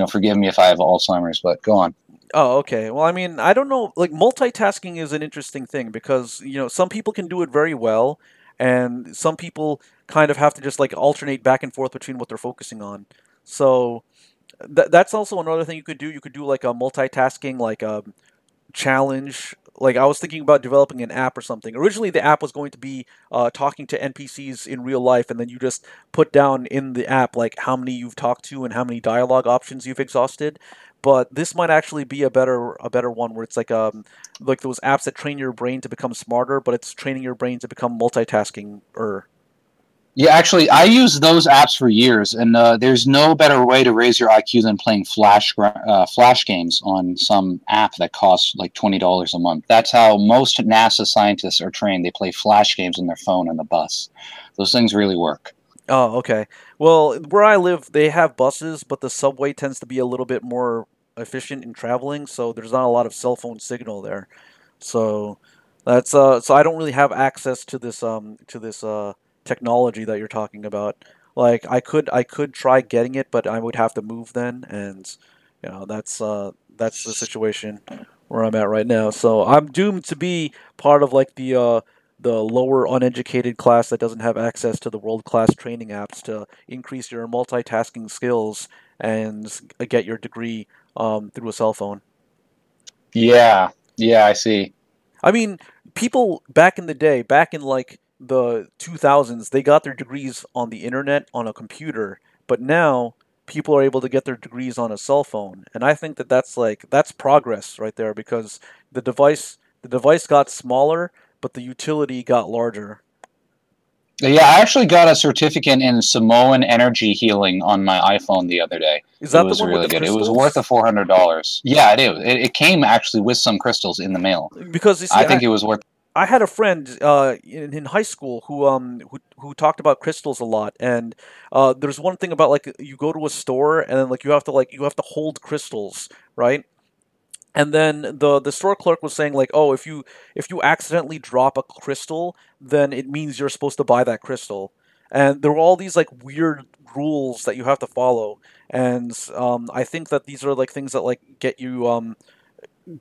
forgive me if I have Alzheimer's, but go on. Oh, okay. Well, I mean, I don't know. Like, multitasking is an interesting thing because, some people can do it very well, and some people kind of have to just like alternate back and forth between what they're focusing on. So that's also another thing you could do. You could do like a multitasking, like challenge. Like I was thinking about developing an app or something. Originally, the app was going to be talking to NPCs in real life, and then you just put down in the app like how many you've talked to and how many dialogue options you've exhausted. But this might actually be a better one where it's like those apps that train your brain to become smarter, but it's training your brain to become multitasking. Or Yeah, actually, I used those apps for years, and there's no better way to raise your IQ than playing flash games on some app that costs like $20 a month. That's how most NASA scientists are trained. They play flash games on their phone on the bus. Those things really work. oh, okay. Well, where I live, they have buses, but the subway tends to be a little bit more efficient in traveling, so there's not a lot of cell phone signal there. So so I don't really have access to this technology that you're talking about. Like I could try getting it, but I would have to move then, and that's the situation where I'm at right now. So I'm doomed to be part of like the lower uneducated class that doesn't have access to the world class training apps to increase your multitasking skills and get your degree through a cell phone. Yeah, yeah, I see. I mean, people back in the day, back in like the 2000s, they got their degrees on the internet on a computer, but now people are able to get their degrees on a cell phone. And I think that that's progress right there because the device got smaller, but the utility got larger. Yeah, I actually got a certificate in Samoan energy healing on my iPhone the other day. Is It that the was one with really the good. It was worth the crystals? $400. Yeah, it is. It came actually with some crystals in the mail. Because you I see, think it was worth. I had a friend in high school who talked about crystals a lot, and there's one thing about like you go to a store and then like you have to hold crystals, right? And then the store clerk was saying like, oh, if you accidentally drop a crystal, then it means you're supposed to buy that crystal. And there were all these like weird rules that you have to follow, and I think that these are like things that like get you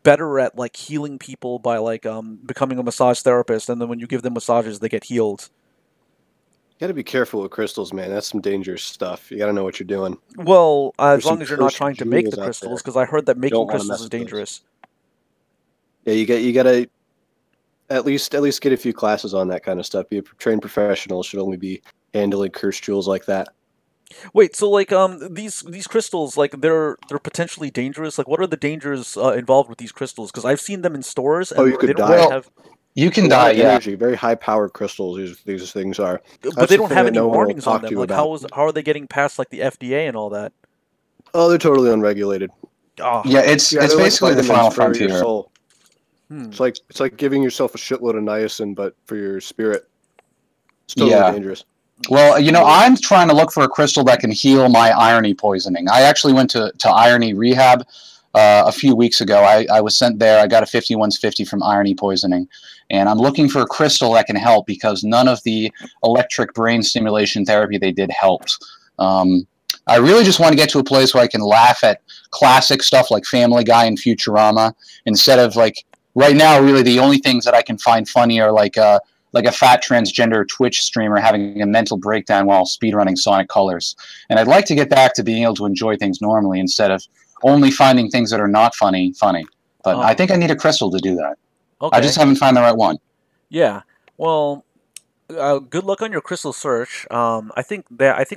better at like healing people by like becoming a massage therapist, and then when you give them massages, they get healed. You got to be careful with crystals, man. That's some dangerous stuff. You got to know what you're doing. Well, as There's some long as you're not cursed trying to make the jewels out crystals, there. because I heard that You making don't want to crystals mess is with those. dangerous. Yeah, you got to at least get a few classes on that kind of stuff. Be a trained professional. Should only be handling cursed jewels like that. Wait, so like these crystals like they're potentially dangerous. Like what are the dangers involved with these crystals? Because I've seen them in stores Oh, and you they could don't really die. Well, have, you A can lot die. of Yeah. energy, very high powered crystals. These things are. but That's they the don't thing have that any no one will warnings on talk to them. you Like about. how are they getting past like the FDA and all that? Oh, they're totally unregulated. Ah, Yeah, it's Yeah, it's they're like basically the vitamins final for your frontier. soul. hmm. It's like giving yourself a shitload of niacin, but for your spirit. It's totally Yeah. dangerous. Well, I'm trying to look for a crystal that can heal my irony poisoning. I actually went to irony rehab a few weeks ago. I was sent there. I got a 5150 from irony poisoning. And I'm looking for a crystal that can help because none of the electric brain stimulation therapy they did helped. Um, I really just want to get to a place where I can laugh at classic stuff like Family Guy and Futurama instead of like right now, really the only things that I can find funny are like a fat transgender Twitch streamer having a mental breakdown while speedrunning Sonic Colors. And I'd like to get back to being able to enjoy things normally instead of only finding things that are not funny. But I Oh, think I need a crystal to do that. I just okay. haven't found the right one. Yeah. Well, good luck on your crystal search. I think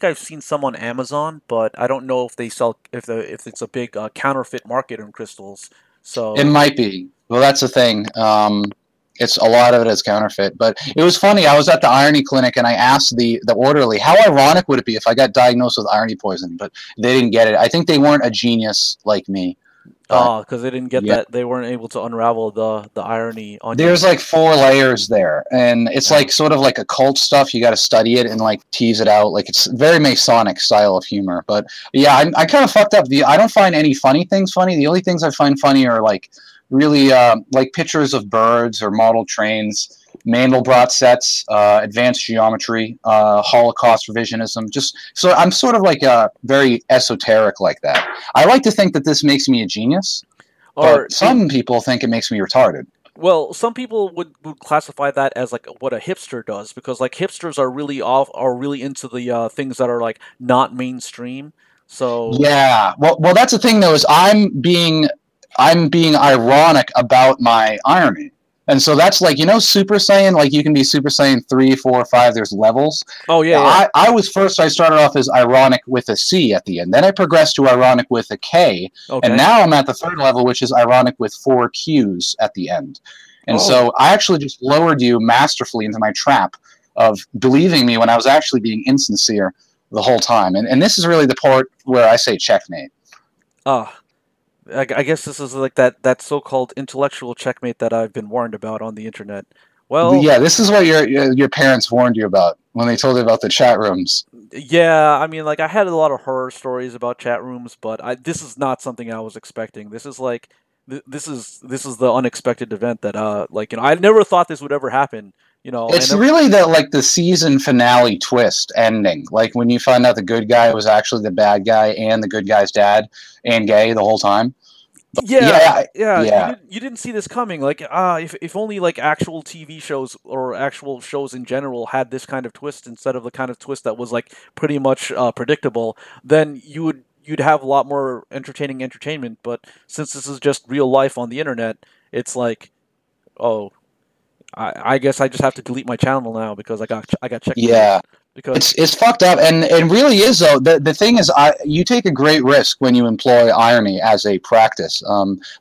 I've seen some on Amazon, but I don't know if they sell if it's a big counterfeit market in crystals. It So, might be. Well, that's the thing. It's a lot of it is counterfeit. But it was funny. I was at the irony clinic and I asked the orderly, how ironic would it be if I got diagnosed with irony poison? But they didn't get it. I think they weren't a genius like me. But because they didn't get yeah. that, they weren't able to unravel the irony There's onion. like 4 layers there, and it's Yeah. like sort of like occult stuff. You got to study it and like tease it out. Like it's very Masonic style of humor. But yeah, I kind of fucked up. I don't find any funny things funny. The only things I find funny are like really like pictures of birds or model trains. Mandelbrot sets, advanced geometry, Holocaust revisionism. Just so I'm sort of like very esoteric like that. I like to think that this makes me a genius, but some people think it makes me retarded. Well, some people would classify that as like what a hipster does, because like hipsters are really into the things that are like not mainstream. So yeah, well, that's the thing though, is I'm being ironic about my irony. And so that's like, Super Saiyan, like you can be Super Saiyan 3, 4, 5, there's levels. Oh, yeah. I started off as ironic with a C at the end. Then I progressed to ironic with a K. Okay. And now I'm at the third level, which is ironic with 4 Qs at the end. And so I actually just lowered you masterfully into my trap of believing me when I was actually being insincere the whole time. And this is really the part where I say checkmate. I guess this is like that so-called intellectual checkmate that I've been warned about on the internet. Well, yeah, this is what your parents warned you about when they told you about the chat rooms. Yeah, I mean, like I had a lot of horror stories about chat rooms, but this is not something I was expecting. This is like this is the unexpected event that I never thought this would ever happen. It's really the season finale twist ending. Like when you find out the good guy was actually the bad guy and the good guy's dad and gay the whole time. Yeah. You didn't see this coming. Like, if only like actual TV shows or actual shows in general had this kind of twist instead of the kind of twist that was like pretty much predictable, then you'd have a lot more entertaining entertainment. But since this is just real life on the internet, it's like, oh, I guess I just have to delete my channel now because I got checked. Yeah. Because it's fucked up, and it really is though. The thing is, you take a great risk when you employ irony as a practice.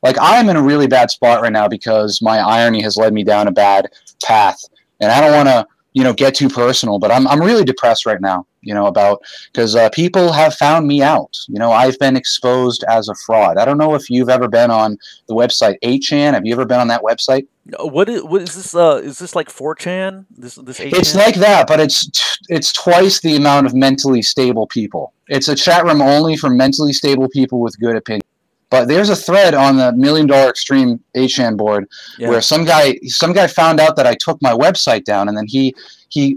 Like I'm in a really bad spot right now because my irony has led me down a bad path, and I don't want to get too personal, but I'm really depressed right now. Because people have found me out. I've been exposed as a fraud. I don't know if you've ever been on the website 8chan. Have you ever been on that website? What is this? Is this like 4chan? This 8chan? It's like that, but it's twice the amount of mentally stable people. It's a chat room only for mentally stable people with good opinions. But there's a thread on the $1 Million Extreme 8chan board where some guy found out that I took my website down, and then he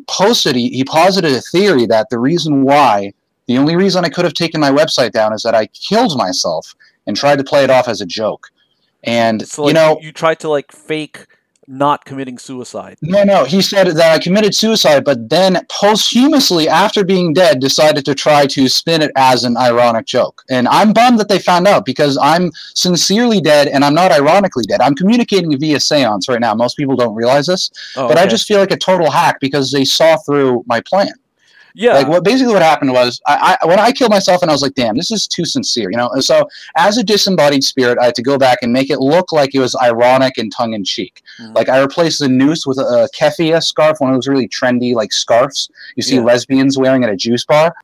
posited a theory that the only reason I could have taken my website down is that I killed myself and tried to play it off as a joke. And so, you tried to like fake not committing suicide. No, he said that I committed suicide, but then posthumously, after being dead, decided to try to spin it as an ironic joke. And I'm bummed that they found out because I'm sincerely dead and I'm not ironically dead. I'm communicating via seance right now. Most people don't realize this, but I just feel like a total hack because they saw through my plan. Yeah. Like what happened was when I killed myself and I was like, damn, this is too sincere, And so as a disembodied spirit, I had to go back and make it look like it was ironic and tongue in cheek. Mm-hmm. Like I replaced the noose with a keffiyeh scarf, one of those really trendy like scarves you see lesbians wearing at a juice bar.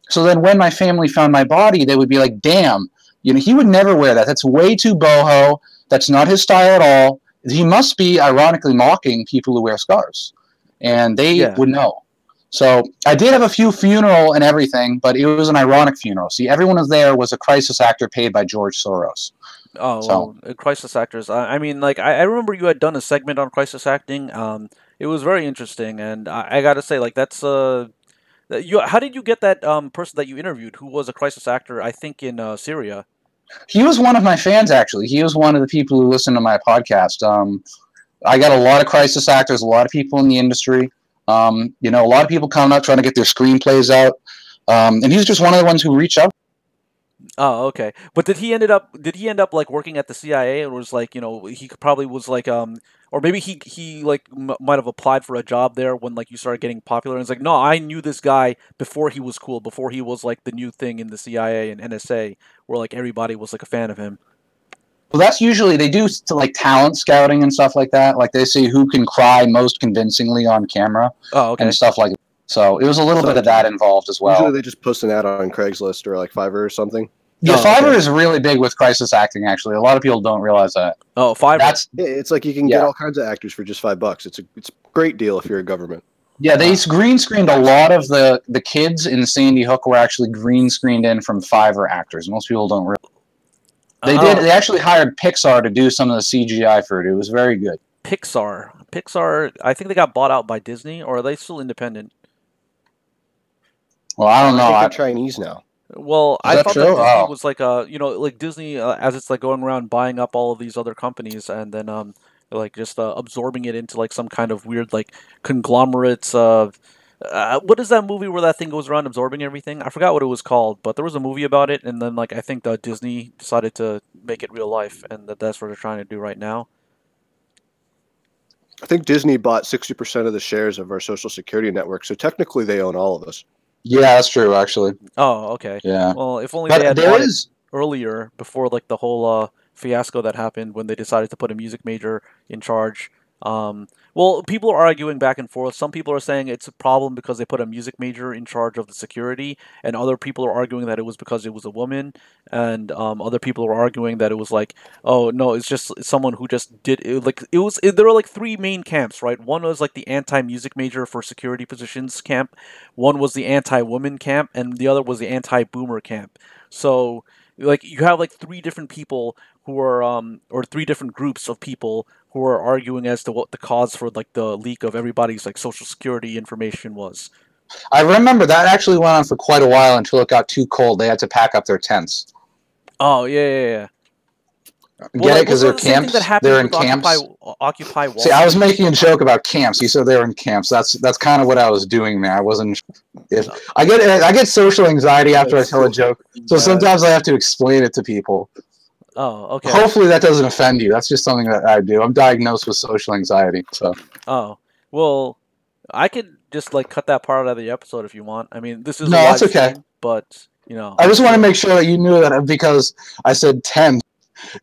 So then when my family found my body, they would be like, damn, he would never wear that. That's way too boho. That's not his style at all. He must be ironically mocking people who wear scarves. And they would know. So I did have a few funeral and everything, but it was an ironic funeral. See, everyone was a crisis actor paid by George Soros. Oh, so. Well, crisis actors. I mean, like I remember you had done a segment on crisis acting. It was very interesting, and I got to say, like that's how did you get that person that you interviewed who was a crisis actor? I think in Syria. He was one of my fans, actually. He was one of the people who listened to my podcast. I got a lot of crisis actors, a lot of people in the industry. A lot of people coming out trying to get their screenplays out, and he's just one of the ones who reached out. Oh, okay. But did he end up like working at the CIA, and was like, he probably was like, or maybe he like might have applied for a job there when like you started getting popular, and it's like, no, I knew this guy before he was cool, before he was like the new thing in the CIA and NSA, where like everybody was like a fan of him. Well, that's usually, they do like talent scouting and stuff like that. Like they see who can cry most convincingly on camera and stuff like that. So it was a little bit of that involved as well. Usually they just post an ad on Craigslist or like Fiverr or something. Yeah, Fiverr is really big with crisis acting, actually. A lot of people don't realize that. Oh, Fiverr. It's like you can get all kinds of actors for just $5. It's a great deal if you're a government. Yeah, they green screened a lot of the kids in Sandy Hook were actually green screened in from Fiverr actors. Most people don't realize. They did. They actually hired Pixar to do some of the CGI for it. It was very good. Pixar. Pixar, I think they got bought out by Disney, or are they still independent? Well, I don't know. I think they're Chinese now. Well, Is I that thought true? that Disney Oh. was like like Disney as it's like going around buying up all of these other companies and then like just absorbing it into like some kind of weird like conglomerate. What is that movie where that thing goes around absorbing everything? I forgot what it was called, but there was a movie about it, and then like I think Disney decided to make it real life, and that's what they're trying to do right now. I think Disney bought 60% of the shares of our social security network, so technically they own all of us. Yeah, that's true, actually. Oh, okay. Yeah. Well, if only they But had there bought it is. earlier before like the whole fiasco that happened when they decided to put a music major in charge. Well, people are arguing back and forth. Some people are saying it's a problem because they put a music major in charge of the security, and other people are arguing that it was because it was a woman, and other people are arguing that it was like, oh no, it's just someone who just did it. Like there were like three main camps, right? One was like the anti-music major for security positions camp, one was the anti-woman camp, and the other was the anti-boomer camp. So like you have like three different people who are or three different groups of people who are arguing as to what the cause for like the leak of everybody's like social security information was. I remember that actually went on for quite a while until it got too cold. They had to pack up their tents. Oh yeah. Get it? Because they're the same thing that camps. happened They're in with camps. Occupy Wall See, I was Street. making a joke about camps. You said they were in camps. That's kind of what I was doing there. I wasn't. If I get social anxiety after I tell a joke, so sometimes I have to explain it to people. Oh, okay. Hopefully that doesn't offend you. That's just something that I do. I'm diagnosed with social anxiety. So. Oh well, I could just like cut that part out of the episode if you want. I mean, this is No, a live that's okay. stream, but you know. I just want to make sure that you knew that because I said 10,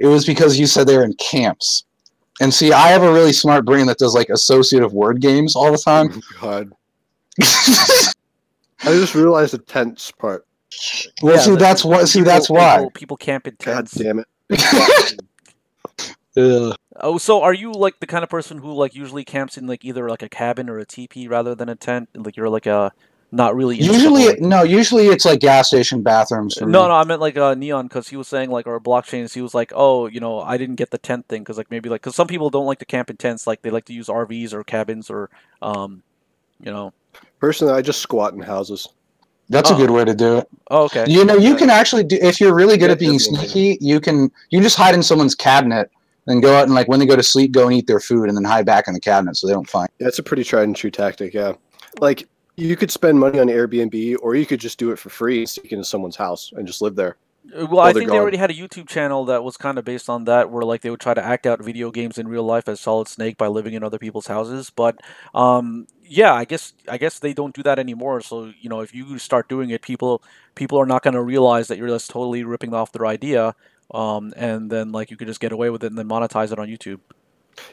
it was because you said they were in camps. And see, I have a really smart brain that does like associative word games all the time. Oh, God. I just realized the tents part. Well, Yeah, see, that's what. See, that's why. People camp in God tents. damn it. Ugh. Oh, so are you like the kind of person who like usually camps in like either like a cabin or a teepee rather than a tent? Like you're like a not really into the Usually, whole- no. Usually, it's like gas station bathrooms for me. No, I meant like Neon because he was saying like or blockchains. He was like, oh, you know, I didn't get the tent thing because like maybe like because some people don't like to camp in tents, like they like to use RVs or cabins or you know. Personally, I just squat in houses. That's a good way to do it. Oh, okay. You know, you can actually do if you're really good at being Definitely. sneaky. You can just hide in someone's cabinet and go out and like when they go to sleep, go and eat their food and then hide back in the cabinet so they don't find. Yeah, it's a pretty tried and true tactic, yeah. Like, you could spend money on Airbnb, or you could just do it for free and sneak into someone's house and just live there. Well, I they're think they gone. already had a YouTube channel that was kind of based on that, where like they would try to act out video games in real life as Solid Snake by living in other people's houses. But yeah, I guess they don't do that anymore. So you know, if you start doing it, people are not going to realize that you're just totally ripping off their idea, and then like you could just get away with it and then monetize it on YouTube.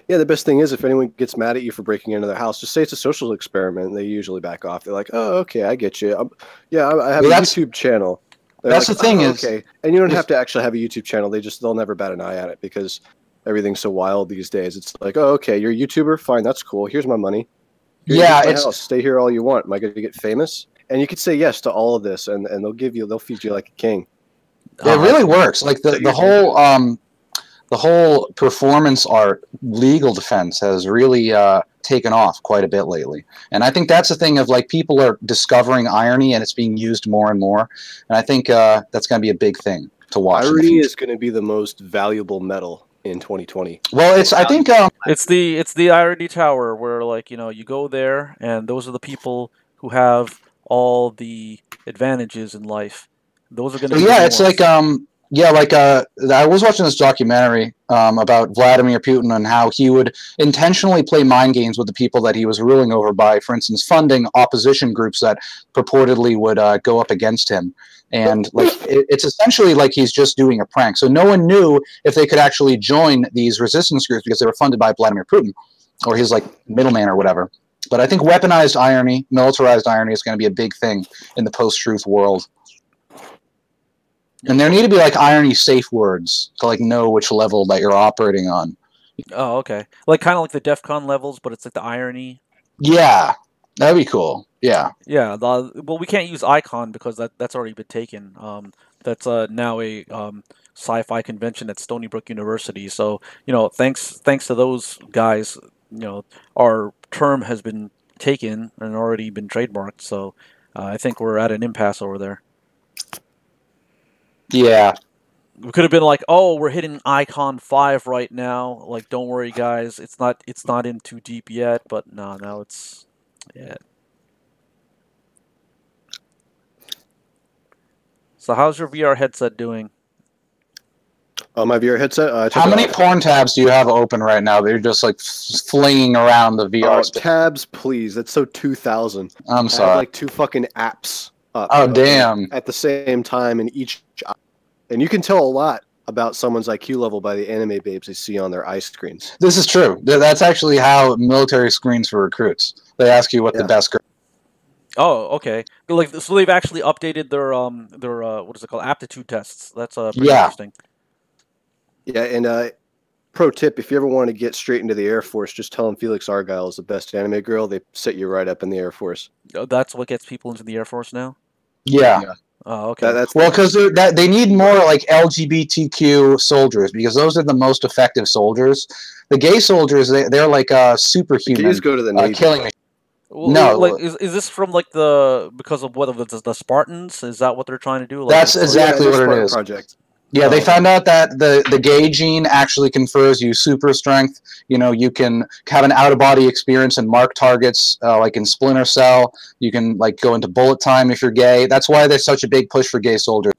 Yeah, the best thing is if anyone gets mad at you for breaking into their house, just say it's a social experiment, and they usually back off. They're like, oh, okay, I get you. I have a YouTube channel. They're That's like, the thing "Oh, is- okay. And you don't have to actually have a YouTube channel. They'll never bat an eye at it because everything's so wild these days. It's like, oh, okay, you're a YouTuber? Fine, that's cool. Here's my money. Here's Yeah, my it's house. Stay here all you want. Am I going to get famous? And you could say yes to all of this, and they'll feed you like a king. it really works. Like the whole performance art legal defense has really taken off quite a bit lately. And I think that's the thing of like people are discovering irony and it's being used more and more. And I think that's going to be a big thing to watch. in the Irony future. is going to be the most valuable metal in 2020. Well, I think It's the irony tower where like you know you go there and those are the people who have all the advantages in life. Those are going to be yeah, the it's ones. like I was watching this documentary about Vladimir Putin and how he would intentionally play mind games with the people that he was ruling over by, for instance, funding opposition groups that purportedly would go up against him. And like it's essentially like he's just doing a prank. So no one knew if they could actually join these resistance groups because they were funded by Vladimir Putin or his like middleman or whatever. But I think weaponized irony, militarized irony is going to be a big thing in the post-truth world. And there need to be like irony safe words to like know which level that you're operating on. Oh, okay. Like kind of like the DEF CON levels, but it's like the irony. Yeah, that'd be cool. Yeah. Yeah. Well, we can't use Icon because that's already been taken. That's now a sci-fi convention at Stony Brook University. So you know, thanks to those guys, our term has been taken and already been trademarked. So I think we're at an impasse over there. Yeah. We could have been like, "Oh, we're hitting Icon 5 right now. Like, don't worry, guys. It's not in too deep yet." But no, now it's yeah. So how's your VR headset doing? My VR headset. I took How it many off. porn tabs do you have open right now? They're just like flinging around the VR space. Tabs, please. That's so 2000. I'm I have sorry. like 2 fucking apps up. Oh, damn. At the same time in each, and you can tell a lot about someone's IQ level by the anime babes they see on their eye screens. This is true. That's actually how military screens for recruits. They ask you what the best girl. Oh, okay. Like, so they've actually updated their what is it called, aptitude tests. That's pretty interesting. Yeah, and pro tip: if you ever want to get straight into the Air Force, just tell them Felix Argyle is the best anime girl. They set you right up in the Air Force. Oh, that's what gets people into the Air Force now? Yeah. Oh, okay. Well, because they need more like LGBTQ soldiers because those are the most effective soldiers. The gay soldiers, they're like superhuman. The gays go to the Navy. Killing me. Well, no, like is this from like because of what the Spartans? Is that what they're trying to do? Like, that's exactly what it is. Project. Yeah, they found out that the gay gene actually confers you super strength. You can have an out-of-body experience and mark targets, like in Splinter Cell. You can like go into bullet time if you're gay. That's why there's such a big push for gay soldiers.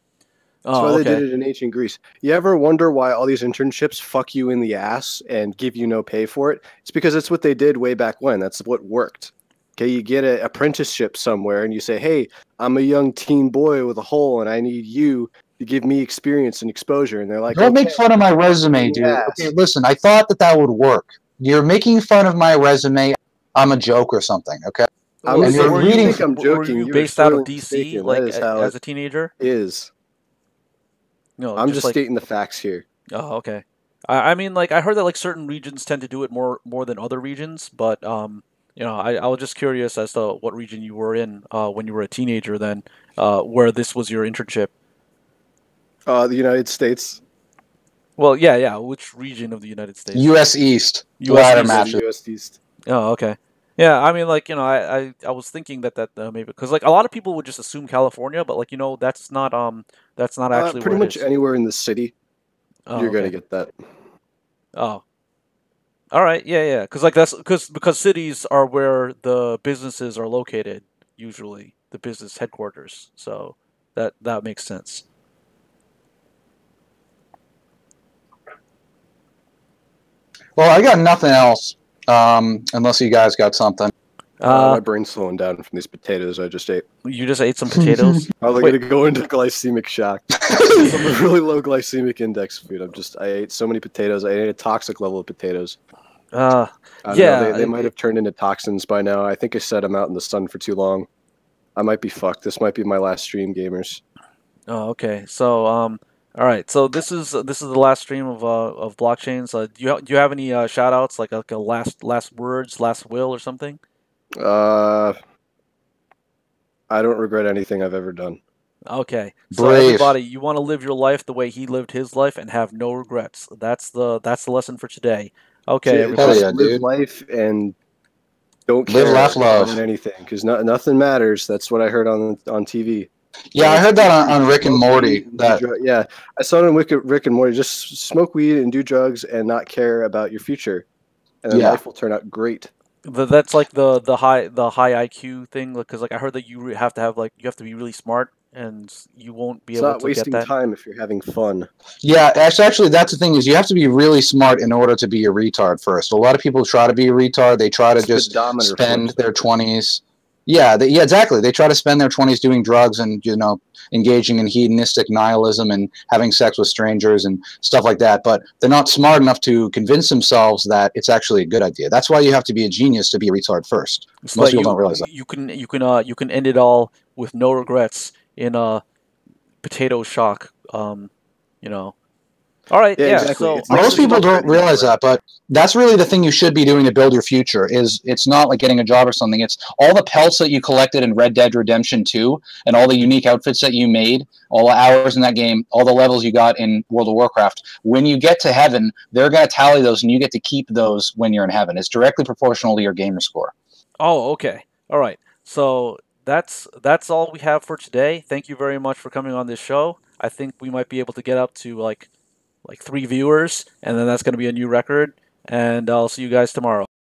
That's why they did it in ancient Greece. You ever wonder why all these internships fuck you in the ass and give you no pay for it? It's because it's what they did way back when. That's what worked. Okay, you get an apprenticeship somewhere and you say, hey, I'm a young teen boy with a hole and I need you to give me experience and exposure. And they're like, don't make fun of my resume, dude. Okay, listen, I thought that would work. You're making fun of my resume. I'm a joke or something, okay? I'm joking. Were you based out of DC like as a teenager? No, I'm just stating the facts here. Oh, okay. I mean, like, I heard that like certain regions tend to do it more than other regions, but I was just curious as to what region you were in when you were a teenager then, where this was your internship. The United States. Well, yeah. Which region of the United States? U.S. East. U.S. East. Oh, okay. Yeah, I mean, like, I was thinking that maybe because like a lot of people would just assume California, but like that's not actually pretty much anywhere in the city. You're gonna get that. Oh. All right, yeah, because like because cities are where the businesses are located, usually the business headquarters. So that makes sense. Well, I got nothing else, unless you guys got something. My brain's slowing down from these potatoes I just ate. You just ate some potatoes? I'm going to go into glycemic shock. I'm a really low glycemic index food. I ate so many potatoes. I ate a toxic level of potatoes. They might have turned into toxins by now. I think I set them out in the sun for too long. I might be fucked. This might be my last stream, gamers. Oh, okay. So, all right. So this is the last stream of blockchains. Do you have any shout outs, like a last words, last will, or something? I don't regret anything I've ever done. Okay. So everybody, you want to live your life the way he lived his life and have no regrets. That's the lesson for today. Okay, everybody. Live life and don't care about anything because nothing matters. That's what I heard on TV. Yeah, I heard that on Rick and Morty. I saw it on Rick and Morty. Just smoke weed and do drugs and not care about your future, and then life will turn out great. That's like the high IQ thing, because like I heard that you have to be really smart, and you won't be able to get that. It's not wasting time if you're having fun. Yeah, actually, that's the thing is you have to be really smart in order to be a retard first. A lot of people try to be a retard. They try to just spend their 20s. Yeah, exactly. They try to spend their 20s doing drugs and, engaging in hedonistic nihilism and having sex with strangers and stuff like that. But they're not smart enough to convince themselves that it's actually a good idea. That's why you have to be a genius to be a retard first. Most people don't realize that. You can end it all with no regrets in a potato shock. All right, Yeah, yeah. exactly. So It's like Most some people stuff don't that- realize that, but that's really the thing you should be doing to build your future. Is it's not like getting a job or something. It's all the pelts that you collected in Red Dead Redemption 2 and all the unique outfits that you made, all the hours in that game, all the levels you got in World of Warcraft. When you get to heaven, they're going to tally those, and you get to keep those when you're in heaven. It's directly proportional to your gamer score. Oh, okay. All right. So that's all we have for today. Thank you very much for coming on this show. I think we might be able to get up to like 3 viewers, and then that's going to be a new record. And I'll see you guys tomorrow.